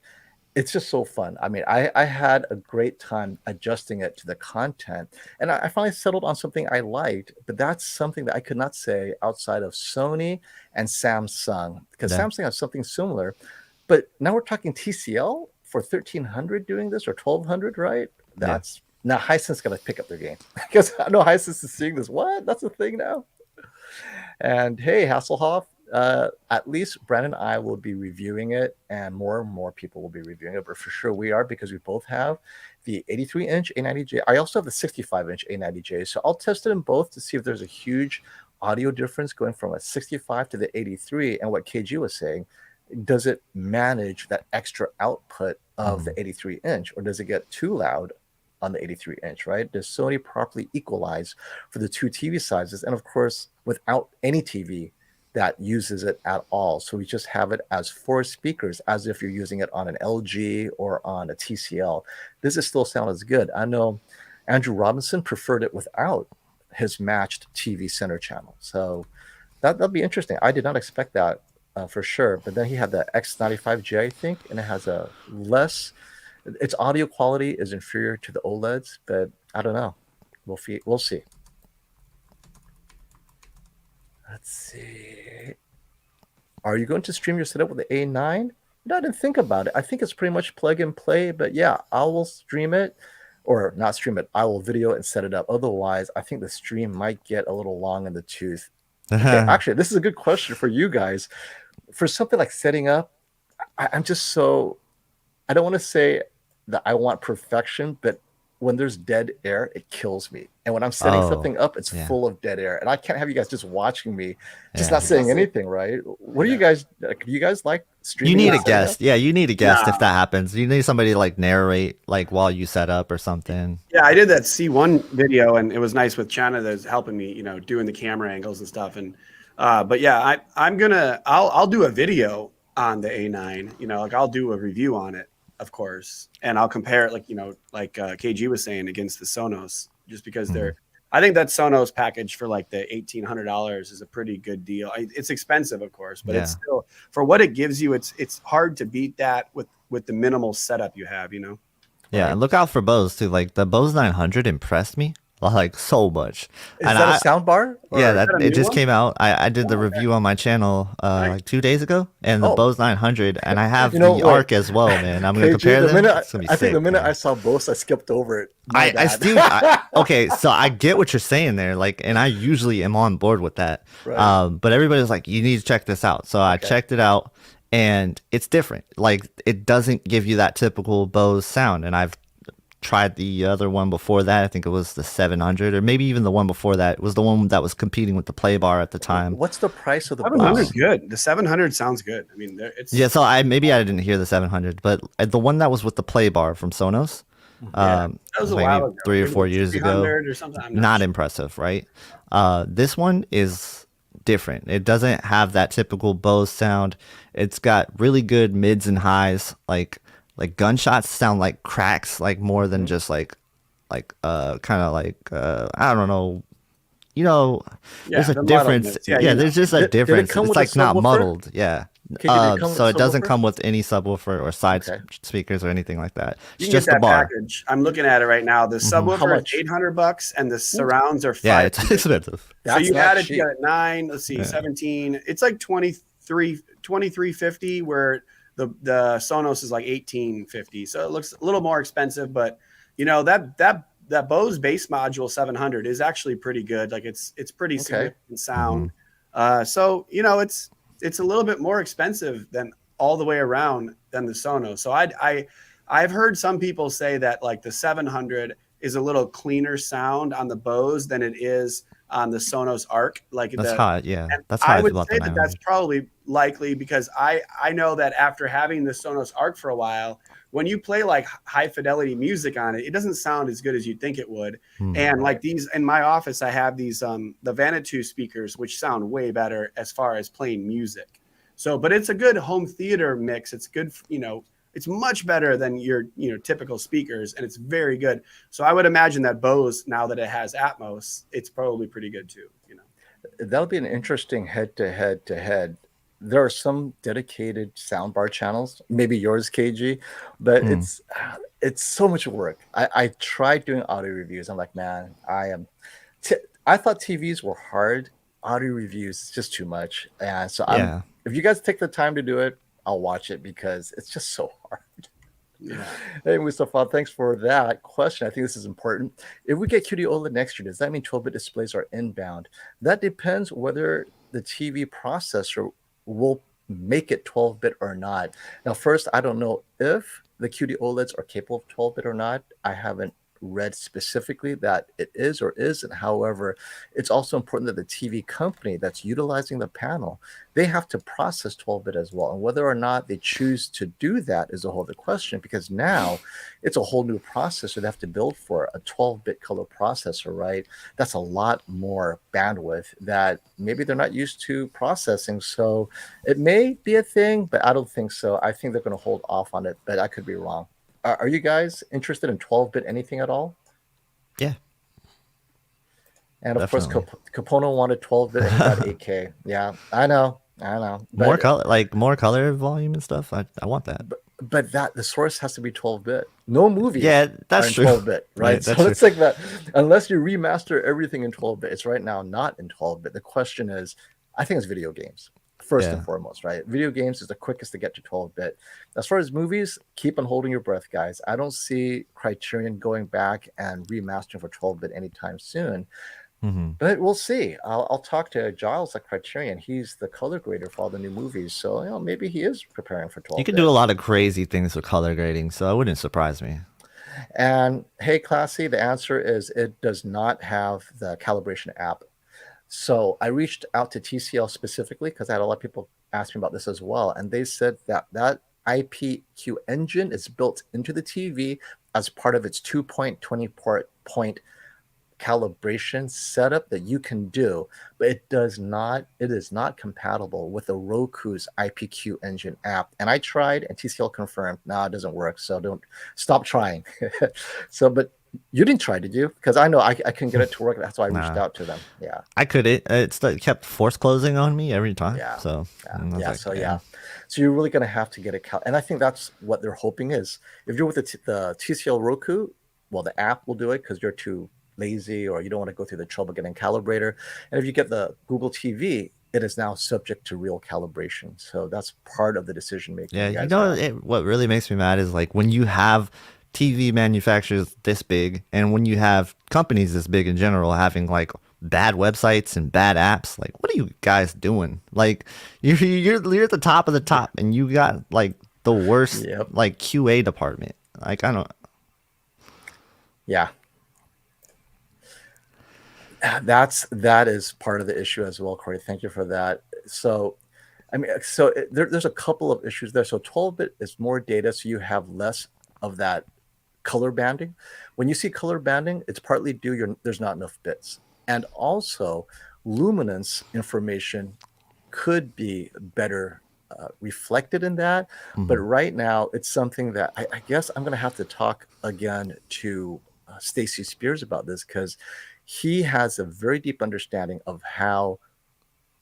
It's just so fun. I mean, I had a great time adjusting it to the content, and I finally settled on something I liked. But that's something that I could not say outside of Sony and Samsung, because Samsung has something similar. But now we're talking TCL for 1,300 doing this, or 1,200, right? That's now Hisense got to pick up their game, because I know Hisense is seeing this. What? That's a thing now. And hey, Hasselhoff, at least Brandon and I will be reviewing it, and more people will be reviewing it. But for sure we are, because we both have the 83-inch A90J. I also have the 65-inch A90J. So I'll test it in both to see if there's a huge audio difference going from a 65 to the 83. And what KG was saying, does it manage that extra output of the 83-inch, or does it get too loud on the 83-inch, right? Does Sony properly equalize for the 2 TV sizes? And of course, without any TV that uses it at all. So we just have it as 4 speakers, as if you're using it on an LG or on a TCL. Does it still sound as good? I know Andrew Robinson preferred it without his matched TV center channel. So that'll be interesting. I did not expect that for sure. But then he had the X95J, I think, and it has a less... Its audio quality is inferior to the OLEDs, but I don't know. We'll see. Let's see. Are you going to stream your setup with the A9? No, I didn't think about it. I think it's pretty much plug and play, but yeah, I will stream it, or not stream it. I will video it and set it up. Otherwise, I think the stream might get a little long in the tooth. Okay, actually, this is a good question for you guys. For something like setting up, I'm just so... I don't want to say that I want perfection, but when there's dead air, it kills me. And when I'm setting something up, it's full of dead air. And I can't have you guys just watching me, just not saying anything, right? What do you guys... Do you guys like streaming? You need a guest. Yeah, you need a guest if that happens. You need somebody to like narrate like while you set up or something. Yeah, I did that C1 video, and it was nice with Chana that was helping me, doing the camera angles and stuff. And but yeah, I'll do a video on the A9. Like I'll do a review on it, of course, and I'll compare it, like KG was saying, against the Sonos, just because they're I think that Sonos package for like the $1,800 is a pretty good deal. It's expensive, of course, but it's still for what it gives you. It's hard to beat that with the minimal setup you have. You know. Yeah, Right. and look out for Bose too. Like the Bose 900 impressed me like so much. Is And that I, a sound bar? yeah, Is that that a it new just one? came out. I did the Oh, okay. review on my channel Nice. like 2 days ago, and the Oh. Bose 900, and I have You know, the wait. Arc as well, man. I'm gonna KG, compare the them. minute It's gonna be I think the sick, minute man. I saw Bose, I skipped over it. My I bad. still okay, so I get what you're saying there, like, and I usually am on board with that. Right. But everybody's like, you need to check this out. So I Okay. checked it out, and it's different. Like, it doesn't give you that typical Bose sound. And I've tried the other one before that. I think it was the 700, or maybe even the one before that. It was the one that was competing with the Play Bar at the time. What's the price of the 700 Bose? good. The 700 sounds good. I mean, it's Yeah, so maybe I didn't hear the 700, but the one that was with the Play Bar from Sonos, that was a maybe while ago. 3 or Maybe 4 years ago. 300 or something. I'm Not sure. impressive, right? This one is different. It doesn't have that typical Bose sound. It's got really good mids and highs. Like gunshots sound like cracks, like more than just like kind of like I don't know. You know, Yeah, there's a the difference. muddledness. Yeah, Yeah, you know. there's just a Did it difference. come It's with a like not subwoofer? muddled. Yeah. KG, did it come So with it doesn't subwoofer? come with any subwoofer or side Okay. speakers or anything like that. You It's can just get the that bar. package. I'm looking at it right now. The How subwoofer much? is $800 and the surrounds are Yeah, $500. it's expensive. So That's you not added cheap. you got 9, let's see, Yeah. 17. It's like 2350 where the Sonos is like 1850. So it looks a little more expensive, but you know that Bose bass module 700 is actually pretty good. Like it's pretty Okay. significant sound. So you know it's a little bit more expensive than all the way around than the Sonos. So I've heard some people say that like the 700 is a little cleaner sound on the Bose than it is on the Sonos Arc. Like That's the hot. Yeah, and that's how I I would feel about say the that that's 900. probably likely because I know that after having the Sonos Arc for a while, when you play like high fidelity music on it, it doesn't sound as good as you'd think it would. And like these in my office, I have these the Vanatu speakers, which sound way better as far as playing music. So, but it's a good home theater mix. It's good, you know. It's much better than your typical speakers, and it's very good. So I would imagine that Bose, now that it has Atmos, it's probably pretty good too. You know. That'll be an interesting head-to-head. There are some dedicated soundbar channels, maybe yours, KG, but it's so much work. I tried doing audio reviews. I'm like, man, I thought TVs were hard. Audio reviews is just too much. And so Yeah. if you guys take the time to do it, I'll watch it because it's just so hard. Yeah. Hey, Mustafa, thanks for that question. I think this is important. If we get QD-OLED next year, does that mean 12-bit displays are inbound? That depends whether the TV processor will make it 12-bit or not. Now, first, I don't know if the QD-OLEDs are capable of 12-bit or not. I haven't read specifically that it is or isn't. However, it's also important that the TV company that's utilizing the panel, they have to process 12-bit as well. And whether or not they choose to do that is a whole other question, because now it's a whole new processor they have to build for, a 12-bit color processor, right? That's a lot more bandwidth that maybe they're not used to processing. So it may be a thing, but I don't think so. I think they're going to hold off on it, but I could be wrong. Are you guys interested in 12-bit anything at all? Yeah. And of Definitely. course, Capono wanted 12-bit and he got 8K. Yeah, I know. More color, like more color volume and stuff. I want that. But that the source has to be 12-bit. No movies Yeah, that's are in true. 12-bit, right? Right, So that's it's like that. Unless you remaster everything in 12-bit, it's right now not in 12-bit. The question is, I think it's video games. First and foremost, right? Video games is the quickest to get to 12-bit. As far as movies, keep on holding your breath, guys. I don't see Criterion going back and remastering for 12-bit anytime soon. But we'll see. I'll talk to Giles at Criterion. He's the color grader for all the new movies. So, maybe he is preparing for 12-bit. You can do a lot of crazy things with color grading, so it wouldn't surprise me. And hey, Classy, the answer is it does not have the calibration app. So I reached out to TCL specifically because I had a lot of people ask me about this as well. And they said that IPQ engine is built into the TV as part of its 2.20 point calibration setup that you can do, but it is not compatible with the Roku's IPQ Engine app. And I tried, and TCL confirmed, no, it doesn't work. So don't stop trying. But You didn't try, did you? Because I know I couldn't get it to work. That's why I reached Nah. out to them. Yeah. I couldn't. It kept force closing on me every time. Yeah. So Yeah. I was Yeah. like, So damn. yeah. So you're really gonna have to get a and I think that's what they're hoping is if you're with the TCL Roku, well, the app will do it because you're too lazy or you don't want to go through the trouble getting a calibrator. And if you get the Google TV, it is now subject to real calibration. So that's part of the decision making Yeah, you you guys know have. what really makes me mad is like when you have TV manufacturers this big and when you have companies this big in general having like bad websites and bad apps, like what are you guys doing? Like you're at the top of the top and you got like the worst Yep. like QA department. Like I don't Yeah. That is part of the issue as well, Corey. Thank you for that. So, I mean, so there's a couple of issues there. So 12-bit is more data, so you have less of that color banding. When you see color banding, it's partly due there's not enough bits, and also luminance information could be better reflected in that. But Mhm. right now, it's something that I guess I'm going to have to talk again to Stacy Spears about this because he has a very deep understanding of how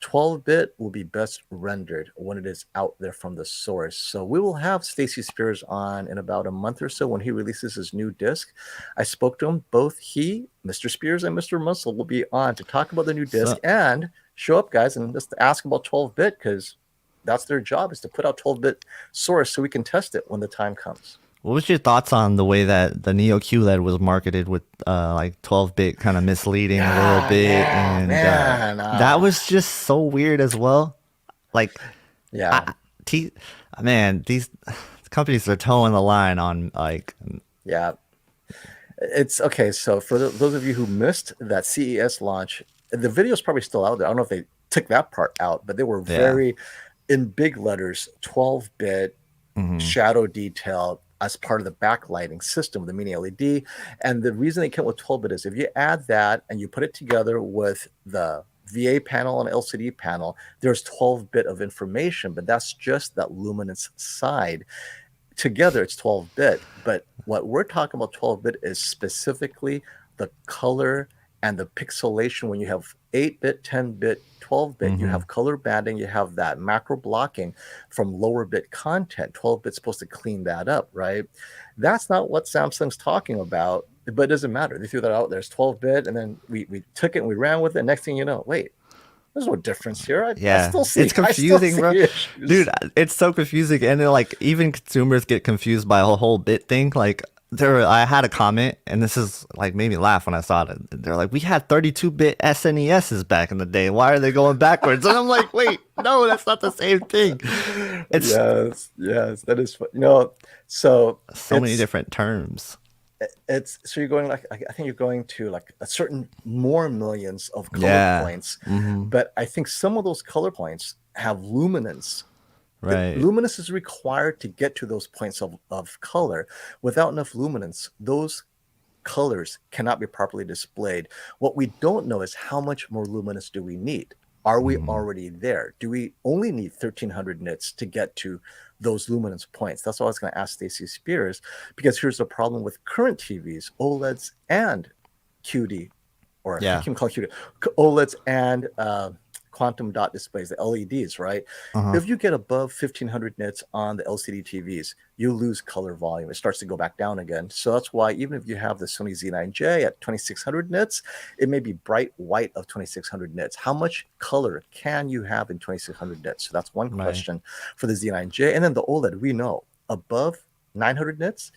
12-bit will be best rendered when it is out there from the source. So we will have Stacy Spears on in about a month or so when he releases his new disc. I spoke to him. Both he, Mr. Spears, and Mr. Muscle will be on to talk about the new disc So and show up, guys, and just ask about 12-bit because that's their job is to put out 12-bit source so we can test it when the time comes. what was your thoughts on the way that the Neo QLED was marketed with like 12-bit kind of misleading a little bit Yeah, and man. that was just so weird as well. Like Yeah. T man, these companies are towing the line on like Yeah. It's okay. So for those of you who missed that CES launch, the video is probably still out there. I don't know if they took that part out, but they were yeah. very in big letters, 12-bit Mhm. shadow detail as part of the backlighting system of the mini LED. And the reason they came with 12-bit is if you add that and you put it together with the VA panel and LCD panel, there's 12-bit of information, but that's just that luminance side. Together it's 12-bit, but what we're talking about 12-bit is specifically the color and the pixelation. When you have 8-bit, 10-bit, 12-bit, you Mhm. have color banding, you have that macro blocking from lower bit content. 12-bit's supposed to clean that up, right? That's not what Samsung's talking about, but it doesn't matter. They threw that out there. It's 12-bit, and then we took it and we ran with it. Next thing you know, wait, there's no difference here. I Yeah, still see it's confusing, bro. issues. Dude, it's so confusing, and then, like even consumers get confused by a whole bit thing. Like I had a comment, and this is like made me laugh when I saw it. They're like, "We had 32-bit SNESs back in the day. Why are they going backwards?" And I'm like, "Wait, no, that's not the same thing." It's Yes, that is so so many different terms. it's so you're going like I think you're going to like a certain more millions of color Yeah. points, Hmm. but I think some of those color points have luminance. Right. Luminance is required to get to those points of color. Without enough luminance, those colors cannot be properly displayed. What we don't know is how much more luminance do we need? Are we Mhm. already there? Do we only need 1300 nits to get to those luminance points? That's what I was going to ask Stacy Spears, because here's the problem with current TVs, OLEDs and QD, or I Yeah. can't call it QD, OLEDs and quantum dot displays, the LEDs, right? Uh-huh. If you get above 1500 nits on the LCD TVs, you lose color volume. It starts to go back down again. So that's why even if you have the Sony Z9J at 2600 nits, it may be bright white of 2600 nits. How much color can you have in 2600 nits? So that's one Right. question for the Z9J. And then the OLED, we know above 900 nits,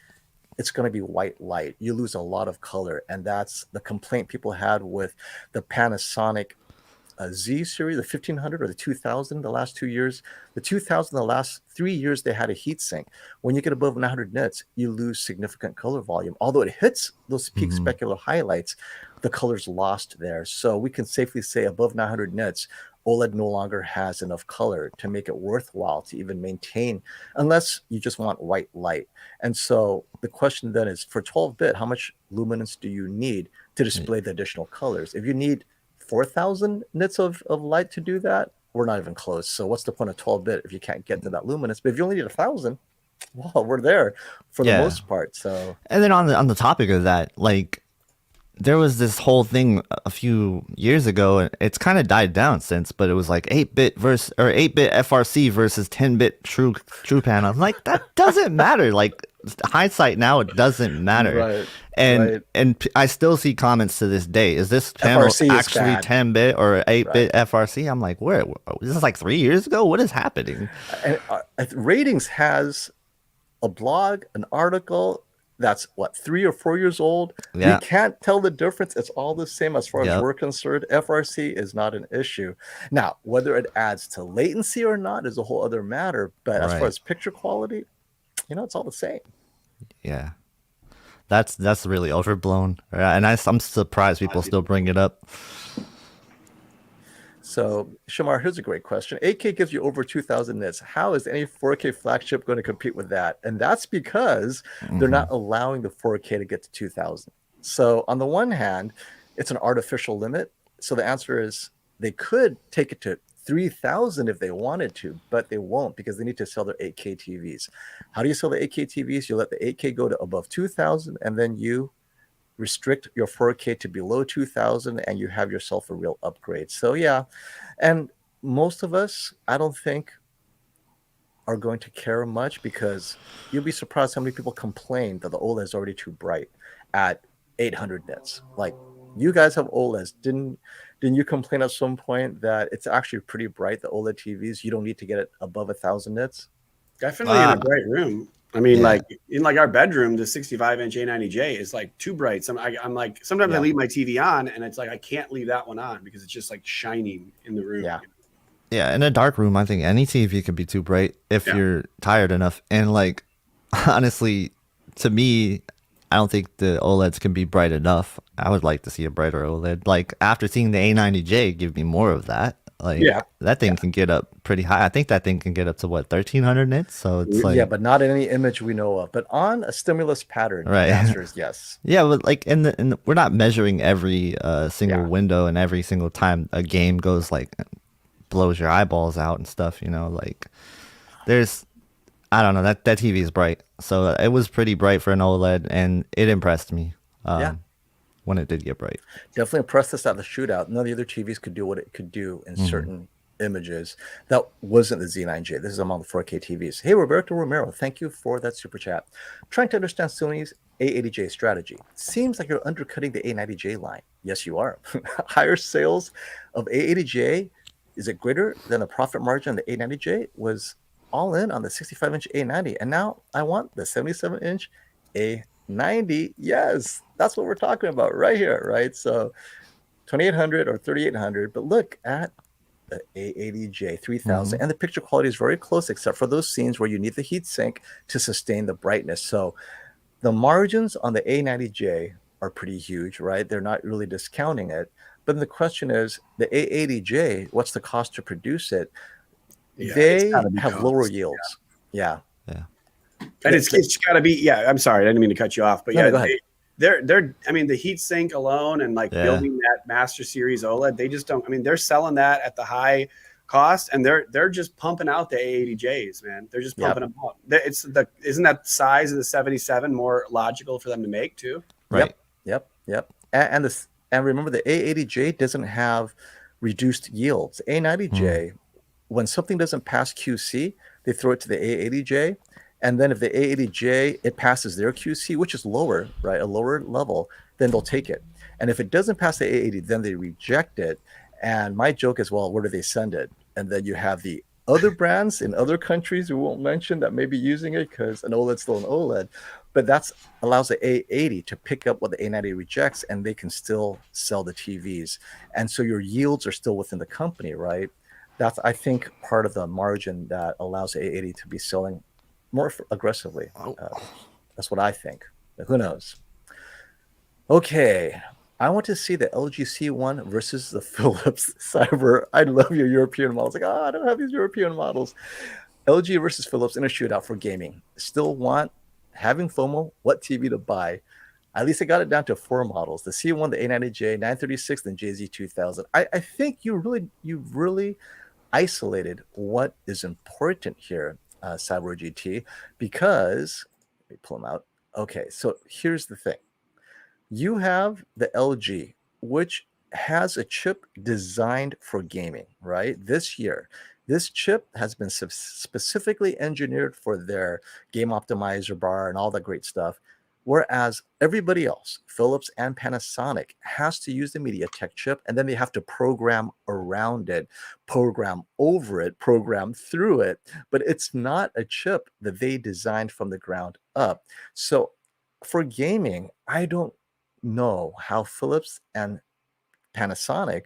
it's going to be white light. You lose a lot of color. And that's the complaint people had with the Panasonic Z series, the 1500 or the 2000, the last 2 years. The 2000, the last 3 years, they had a heat sink. When you get above 900 nits, you lose significant color volume. Although it hits those peak Mhm. specular highlights, the color's lost there. So we can safely say above 900 nits, OLED no longer has enough color to make it worthwhile to even maintain, unless you just want white light. And so the question then is, for 12-bit, how much luminance do you need to display the additional colors? If you need 4,000 nits of light to do that, we're not even close. So what's the point of 12-bit if you can't get to that luminance? But if you only need 1,000, well, we're there for the Yeah. most part. So And then on the topic of that, like there was this whole thing a few years ago, and it's kind of died down since, but it was like 8-bit versus or 8-bit FRC versus 10-bit true panel. I'm like, that doesn't matter. Like hindsight now, it doesn't matter. right, And right. I still see comments to this day. Is this panel FRC is actually bad. 10-bit or 8-bit FRC? I'm like, where? This is like 3 years ago. What is happening? And Ratings has a blog, an article that's what 3 or 4 years old. Yeah. We can't tell the difference. It's all the same as far as Yep. we're concerned. FRC is not an issue. Now, whether it adds to latency or not is a whole other matter. But as far Right. as picture quality, it's all the same. Yeah. That's really overblown. And I'm surprised people still bring it up. So, Shamar, here's a great question. 8K gives you over 2,000 nits. How is any 4K flagship going to compete with that? And that's because they're not allowing the 4K to get to 2,000. So, on the one hand, it's an artificial limit. So, the answer is they could take it to 3,000 if they wanted to, but they won't because they need to sell their 8K TVs. How do you sell the 8K TVs? You let the 8K go to above 2,000, and then you restrict your 4K to below 2,000, and you have yourself a real upgrade. So yeah, and most of us, I don't think, are going to care much because you'll be surprised how many people complain that the OLED is already too bright at 800 nits. Like, you guys have OLEDs. Didn't you complain at some point that it's actually pretty bright, the OLED TVs? You don't need to get it above 1,000 nits? Definitely in a bright room. I mean, like in like our bedroom, the 65-inch A90J is like too bright. I'm like, sometimes I leave my TV on and it's like I can't leave that one on because it's just like shining in the room. Yeah. Yeah, in a dark room, I think any TV can be too bright if you're tired enough. And like, honestly, to me, I don't think the OLEDs can be bright enough. I would like to see a brighter OLED. Like after seeing the A90J, give me more of that. Like that thing can get up pretty high. I think that thing can get up to what, 1,300 nits. So it's like, yeah, but not in any image we know of. But on a stimulus pattern, right? The answer is yes. Yeah, but like we're not measuring every single window and every single time a game goes like blows your eyeballs out and stuff. Like there's, I don't know, that TV is bright. So it was pretty bright for an OLED, and it impressed me. When it did get bright. Definitely impressed us at the Shootout. None of the other TVs could do what it could do in certain images. That wasn't the Z9J. This is among the 4K TVs. Hey, Roberto Romero, thank you for that super chat. Trying to understand Sony's A80J strategy. Seems like you're undercutting the A90J line. Yes, you are. Higher sales of A80J, is it greater than the profit margin on the A90J? Was all in on the 65-inch A90, and now I want the 77-inch A90. Yes, that's what we're talking about right here, right? So 2,800 or 3,800, but look at the A80J 3000, and the picture quality is very close, except for those scenes where you need the heat sink to sustain the brightness. So the margins on the A90J are pretty huge, right? They're not really discounting it. But then the question is, the A80J, what's the cost to produce it? They have lower yields. Yeah. And it's got to be, I'm sorry, I didn't mean to cut you off, but go ahead. They're I mean, the heat sink alone and like building that Master Series OLED, they just don't, I mean, they're selling that at the high cost, and they're just pumping out the A80Js, man. They're just pumping them out. Isn't that size of the 77 more logical for them to make too? Right. Yep. And remember, the A80J doesn't have reduced yields. A90J, when something doesn't pass QC, they throw it to the A80J. And then if the A80J, it passes their QC, which is lower, right, a lower level, then they'll take it. And if it doesn't pass the A80, then they reject it. And my joke is, well, where do they send it? And then you have the other brands in other countries we won't mention that may be using it because an OLED's still an OLED. But that allows the A80 to pick up what the A90 rejects, and they can still sell the TVs. And so your yields are still within the company, right? That's, I think, part of the margin that allows the A80 to be selling more aggressively. That's what I think. Who knows? Okay. I want to see the LG C1 versus the Philips Cyber. I love your European models. Like, I don't have these European models. LG versus Philips in a shootout for gaming. Still having FOMO, what TV to buy. At least I got it down to 4 models: the C1, the A90J, 936, and JZ2000. I think you really isolated what is important here. Cyber GT, because let me pull them out. Okay, so here's the thing. You have the LG, which has a chip designed for gaming, right? This year, this chip has been specifically engineered for their game optimizer bar and all that great stuff. Whereas everybody else, Philips and Panasonic, has to use the MediaTek chip, and then they have to program around it, program over it, program through it. But it's not a chip that they designed from the ground up. So for gaming, I don't know how Philips and Panasonic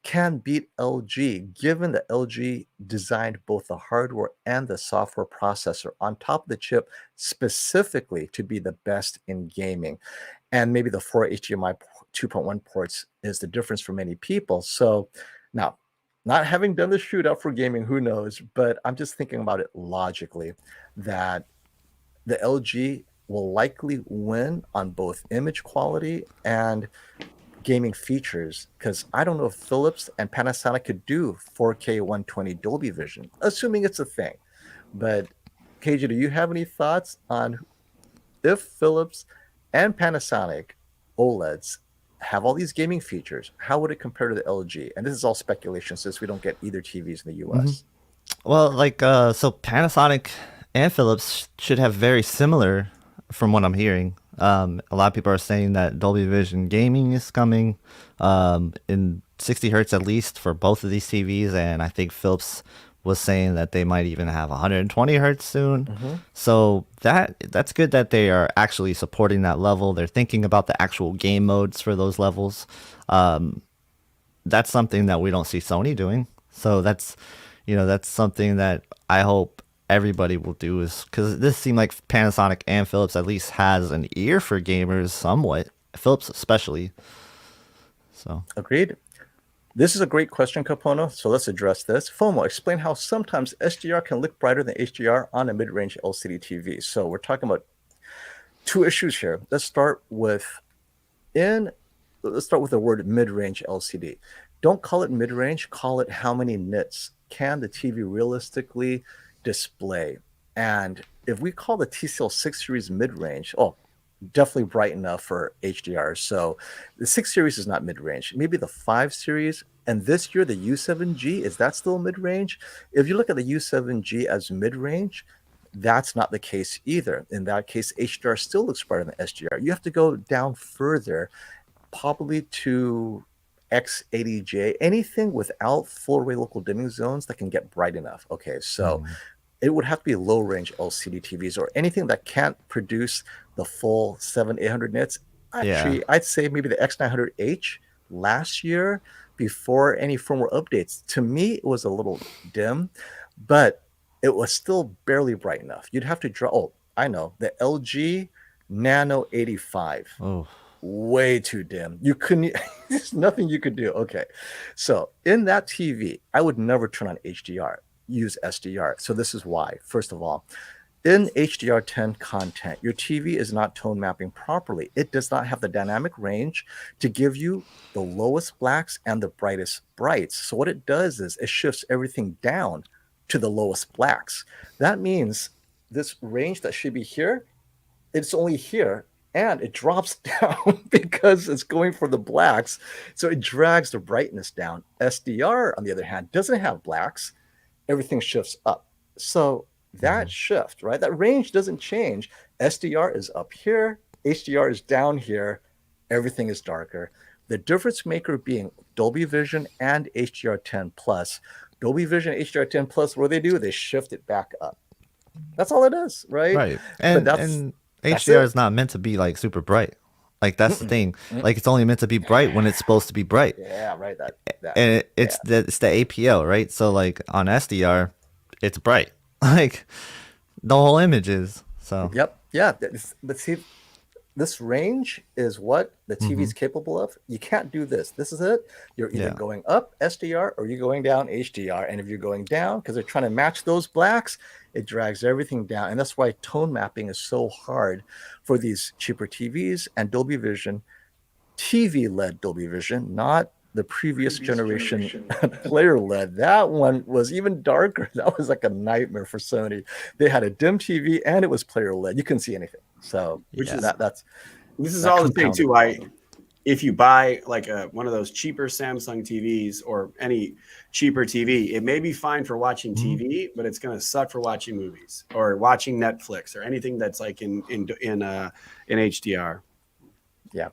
can beat LG, given that LG designed both the hardware and the software processor on top of the chip specifically to be the best in gaming. And maybe the 4 HDMI 2.1 ports is the difference for many people. So now, not having done the shootout for gaming, who knows? But I'm just thinking about it logically that the LG will likely win on both image quality and gaming features, because I don't know if Philips and Panasonic could do 4K 120 Dolby Vision, assuming it's a thing. But KJ, do you have any thoughts on if Philips and Panasonic OLEDs have all these gaming features, how would it compare to the LG? And this is all speculation since we don't get either TVs in the US. Well, like, so Panasonic and Philips should have very similar, from what I'm hearing. A lot of people are saying that Dolby Vision gaming is coming in 60 hertz at least for both of these TVs, and I think Philips was saying that they might even have 120 hertz soon. So that's good that they are actually supporting that level. They're thinking about the actual game modes for those levels. That's something that we don't see Sony doing. So that's something that I hope everybody will do, is because this seemed like Panasonic and Philips at least has an ear for gamers somewhat, Philips especially. So agreed. This is a great question, Capono. So let's address this. FOMO, explain how sometimes SDR can look brighter than HDR on a mid-range LCD TV. So we're talking about two issues here. Let's start with the word mid-range LCD. Don't call it mid-range, call it how many nits can the TV realistically display. And if we call the TCL 6 series mid-range, definitely bright enough for HDR. So the 6 series is not mid-range. Maybe the 5 series, and this year the U7G, is that still mid-range? If you look at the U7G as mid-range, that's not the case either. In that case, HDR still looks brighter than SDR. You have to go down further, probably to X80J, anything without full array local dimming zones that can get bright enough. Okay, so it would have to be low range LCD TVs or anything that can't produce the full 700-800 nits. Actually, I'd say maybe the X900H last year before any firmware updates. To me, it was a little dim, but it was still barely bright enough. You'd have to draw. Oh, I know, the LG Nano 85. Oh, way too dim. You couldn't. There's nothing you could do. Okay, so in that TV, I would never turn on HDR. Use SDR. So this is why. First of all, in HDR10 content, your TV is not tone mapping properly. It does not have the dynamic range to give you the lowest blacks and the brightest brights. So what it does is it shifts everything down to the lowest blacks. That means this range that should be here, it's only here, and it drops down because it's going for the blacks. So it drags the brightness down. SDR, on the other hand, doesn't have blacks. Everything shifts up. So that shift, right? That range doesn't change. SDR is up here, HDR is down here, everything is darker. The difference maker being Dolby Vision and HDR10 Plus. Dolby Vision, HDR10 Plus, what do? They shift it back up. That's all it is, right? right. And HDR is not meant to be like super bright. Like that's the thing. Like it's only meant to be bright when it's supposed to be bright. Yeah, right. And it's the APL, right? So like on SDR, it's bright. Like the whole image is. So yep, yeah. But see, this range is what the TV is capable of. You can't do this. This is it. You're either going up SDR or you're going down HDR. And if you're going down, because they're trying to match those blacks, it drags everything down. And that's why tone mapping is so hard for these cheaper TVs and Dolby Vision, TV-led Dolby Vision, not the previous generation player LED. That one was even darker. That was like a nightmare for Sony. They had a dim TV and it was player LED. You couldn't see anything. So Which is that's this is that all the thing compounded too. the problem. If you buy like one of those cheaper Samsung TVs or any cheaper TV, it may be fine for watching TV, but it's going to suck for watching movies or watching Netflix or anything that's like in HDR.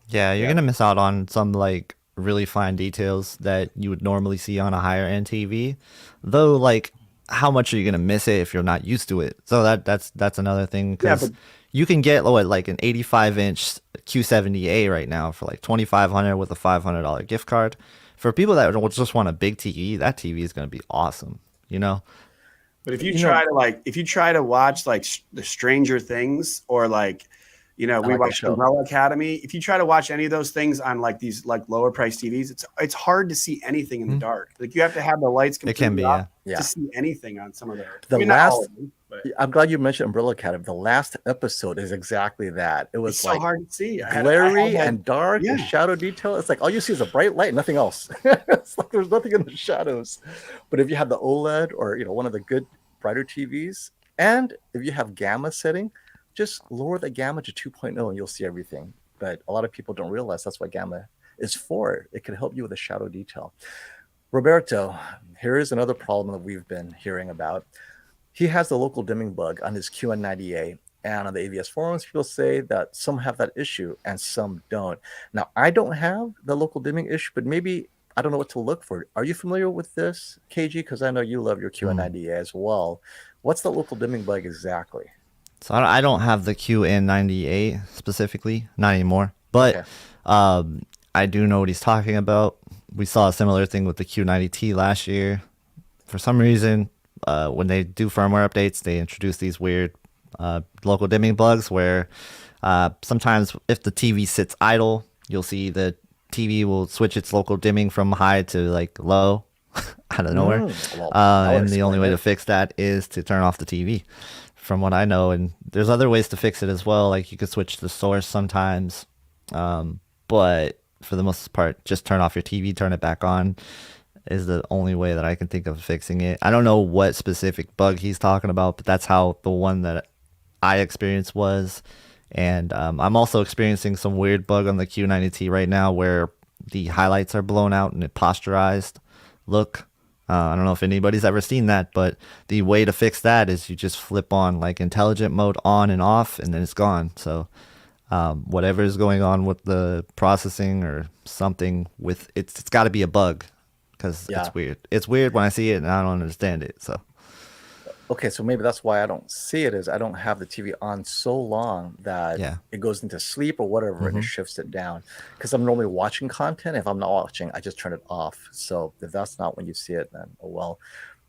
Yeah, you're gonna miss out on some like really fine details that you would normally see on a higher end TV. Though, like, how much are you gonna miss it if you're not used to it? So that's another thing, Yeah, because but you can get like an 85-inch Q70A right now for like $2,500 with a $500 gift card. For people that just want a big TV, that TV is gonna be awesome. You know? But if you try to watch like the Stranger Things or like, we like the watched show. Umbrella Academy. If you try to watch any of those things on like these like lower price TVs, it's hard to see anything in the dark. Like you have to have the lights It can completely be, off yeah. to see anything on some of the. The not all last- of them, but I'm glad you mentioned Umbrella Academy. The last episode is exactly that. It was it's like so hard to see. glary and dark and Yeah. shadow detail. It's like all you see is a bright light, nothing else. It's like there's nothing in the shadows. But if you have the OLED or one of the good brighter TVs, and if you have gamma setting, just lower the gamma to 2.0 and you'll see everything. But a lot of people don't realize that's what gamma is for. It can help you with the shadow detail. Roberto, here is another problem that we've been hearing about. He has the local dimming bug on his QN90A, and on the AVS forums, people say that some have that issue and some don't. Now, I don't have the local dimming issue, but maybe I don't know what to look for. Are you familiar with this, KG? Because I know you love your QN90A as well. What's the local dimming bug exactly? So I don't have the QN90A specifically, not anymore. But I do know what he's talking about. We saw a similar thing with the Q90T last year. For some reason, when they do firmware updates, they introduce these weird local dimming bugs where sometimes if the TV sits idle, you'll see the TV will switch its local dimming from high to like low out of nowhere. And the only way to fix that is to turn off the TV, from what I know. And there's other ways to fix it as well. Like you could switch the source sometimes. But for the most part, just turn off your TV, turn it back on is the only way that I can think of fixing it. I don't know what specific bug he's talking about, but that's how the one that I experienced was. And I'm also experiencing some weird bug on the Q90T right now where the highlights are blown out and it posturized look. I don't know if anybody's ever seen that, but the way to fix that is you just flip on like intelligent mode on and off, and then it's gone. So whatever is going on with the processing or something with it's got to be a bug, because it's weird. It's weird when I see it and I don't understand it. So okay, so maybe that's why I don't see it, is I don't have the TV on so long that it goes into sleep or whatever and it shifts it down. Because I'm normally watching content. If I'm not watching, I just turn it off. So if that's not when you see it, then oh well.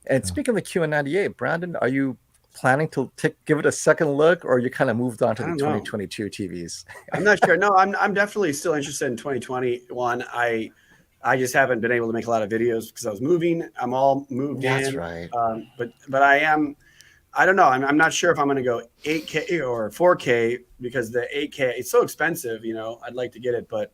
And speaking of the QN90A, Brandon, are you planning to give it a second look, or you kind of moved on to the 2022 TVs? I'm not sure. No, I'm definitely still interested in 2021. I just haven't been able to make a lot of videos because I was moving. I'm all moved in. That's right. But I am. I don't know. I'm not sure if I'm going to go 8K or 4K because the 8K it's so expensive. I'd like to get it, but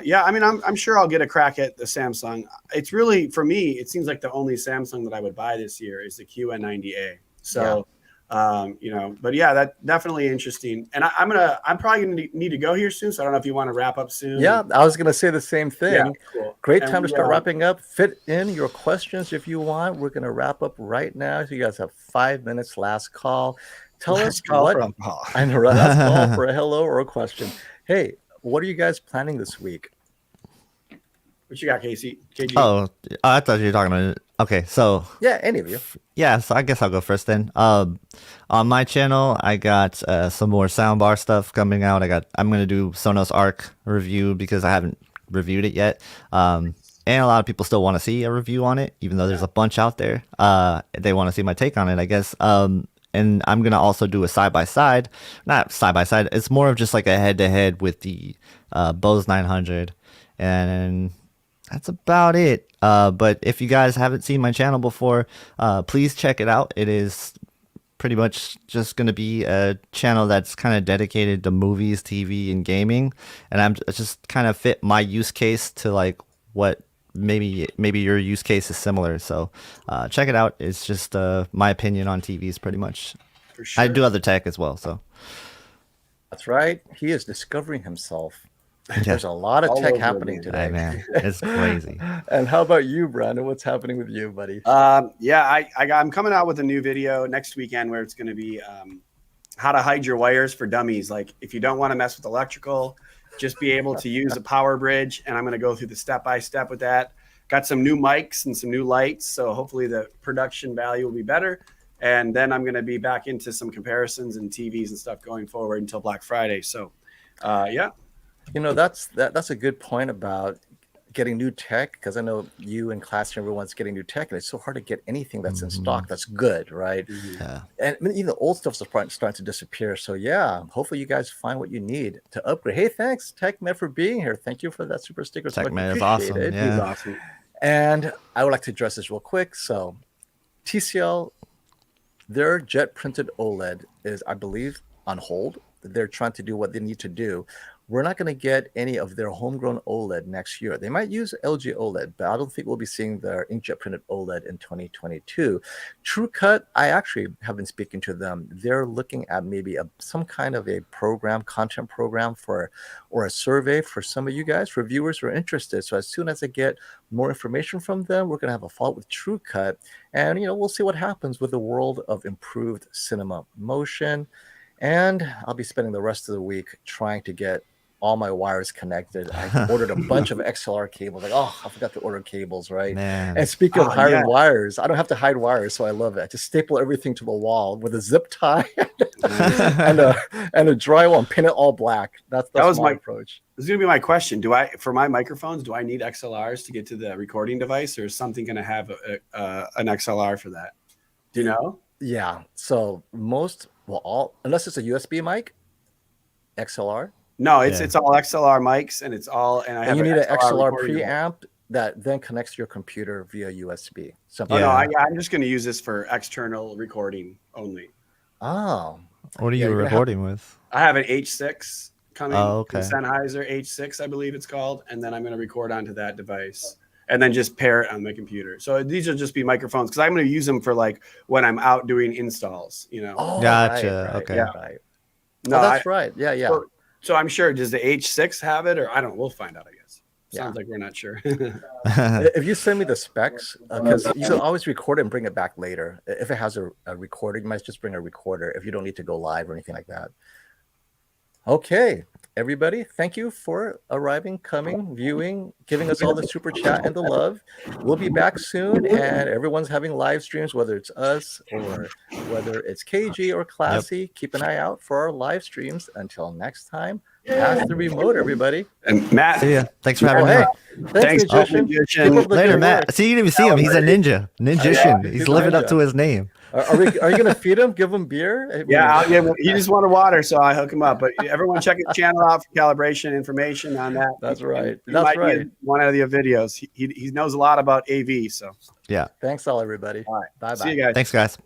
yeah. I mean, I'm sure I'll get a crack at the Samsung. It's really, for me, it seems like the only Samsung that I would buy this year is the QN90A. So. But yeah, that definitely interesting. And I'm probably gonna need to go here soon. So I don't know if you want to wrap up soon. Yeah, I was gonna say the same thing. Yeah, cool. Great time to start wrapping up. Fit in your questions if you want. We're gonna wrap up right now. So you guys have 5 minutes. Last call. Tell us what I know. Last call for a hello or a question. Hey, what are you guys planning this week? What you got, KG? Oh, I thought you were talking about. Okay, so yeah, any of you. Yeah, so I guess I'll go first then. On my channel, I got some more soundbar stuff coming out. I'm gonna do Sonos Arc review because I haven't reviewed it yet. And a lot of people still want to see a review on it, even though there's a bunch out there. They want to see my take on it, I guess. And I'm gonna also do a side by side. Not side by side. It's more of just like a head to head with the Bose 900, and that's about it. But if you guys haven't seen my channel before, please check it out. It is pretty much just going to be a channel that's kind of dedicated to movies, TV, and gaming. And I'm just kind of fit my use case to like what maybe your use case is similar. So check it out. It's just my opinion on TVs, pretty much. For sure. I do other tech as well. So That's right. He is discovering himself. yeah. There's a lot of All tech over happening again. today. Hey, man, it's crazy. And how about you, Brandon? What's happening with you, buddy? Yeah, I'm coming out with a new video next weekend where it's going to be how to hide your wires for dummies. Like if you don't want to mess with electrical, just be able to use a power bridge. And I'm going to go through the step-by-step with that. Got some new mics and some new lights. So hopefully the production value will be better. And then I'm going to be back into some comparisons and TVs and stuff going forward until Black Friday. So yeah. You know, that's a good point about getting new tech, because I know you and class and everyone's getting new tech, and it's so hard to get anything that's in stock that's good, right? Yeah. And I mean, even the old stuff's starting to disappear. So yeah, hopefully you guys find what you need to upgrade. Hey, thanks TechMed for being here. Thank you for that super sticker. So much TechMed is awesome. appreciated. Yeah. He's awesome. And I would like to address this real quick. So TCL, their jet printed OLED is, I believe, on hold. They're trying to do what they need to do. We're not going to get any of their homegrown OLED next year. They might use LG OLED, but I don't think we'll be seeing their inkjet printed OLED in 2022. TrueCut, I actually have been speaking to them. They're looking at maybe some kind of a program, content program or a survey for some of you guys, for viewers who are interested. So as soon as I get more information from them, we're going to have a follow-up with TrueCut, and we'll see what happens with the world of improved cinema motion. And I'll be spending the rest of the week trying to get all my wires connected. I ordered a bunch of XLR cables. Like, oh, I forgot to order cables, right? Man. And speaking of hiding yeah. wires, I don't have to hide wires, so I love it. I just staple everything to the wall with a zip tie and a drywall and pin it all black. That was my approach. This is gonna be my question. For my microphones, do I need XLRs to get to the recording device, or is something gonna have an XLR for that? Do you know? Yeah. So unless it's a USB mic, XLR. No, it's all XLR mics, and I You need an XLR recording preamp that then connects to your computer via USB. Oh no, I'm just going to use this for external recording only. Oh, What are you recording with? I have an H6 coming. Oh, okay. Sennheiser H6, I believe it's called, and then I'm going to record onto that device, and then just pair it on my computer. So these will just be microphones, because I'm going to use them for like when I'm out doing installs. Oh, Gotcha. Right, okay. Yeah, right. No, that's right. Yeah. So I'm sure, does the H6 have it, or I don't know. We'll find out, I guess. Sounds like we're not sure. If you send me the specs, because you can always record it and bring it back later. If it has a recorder, you might just bring a recorder if you don't need to go live or anything like that. Okay, everybody, thank you for arriving, coming, viewing, giving us all the super chat and the love. We'll be back soon, and everyone's having live streams, whether it's us or whether it's KG or Classy. Yep. Keep an eye out for our live streams. Until next time, pass the remote, everybody. And Matt, see ya. Thanks for having me. Thanks, Magician. Later, Matt. See, you didn't even see him. He's a ninja. Ninjician. He's living up to his name. Are you going to feed him? Give him beer? Yeah, he just wanted water, so I hook him up. But everyone check his channel out for calibration information on that. That's right. That's right. One of the videos. He knows a lot about AV. So yeah. Thanks all, everybody. All right. Bye-bye. See you guys. Thanks, guys.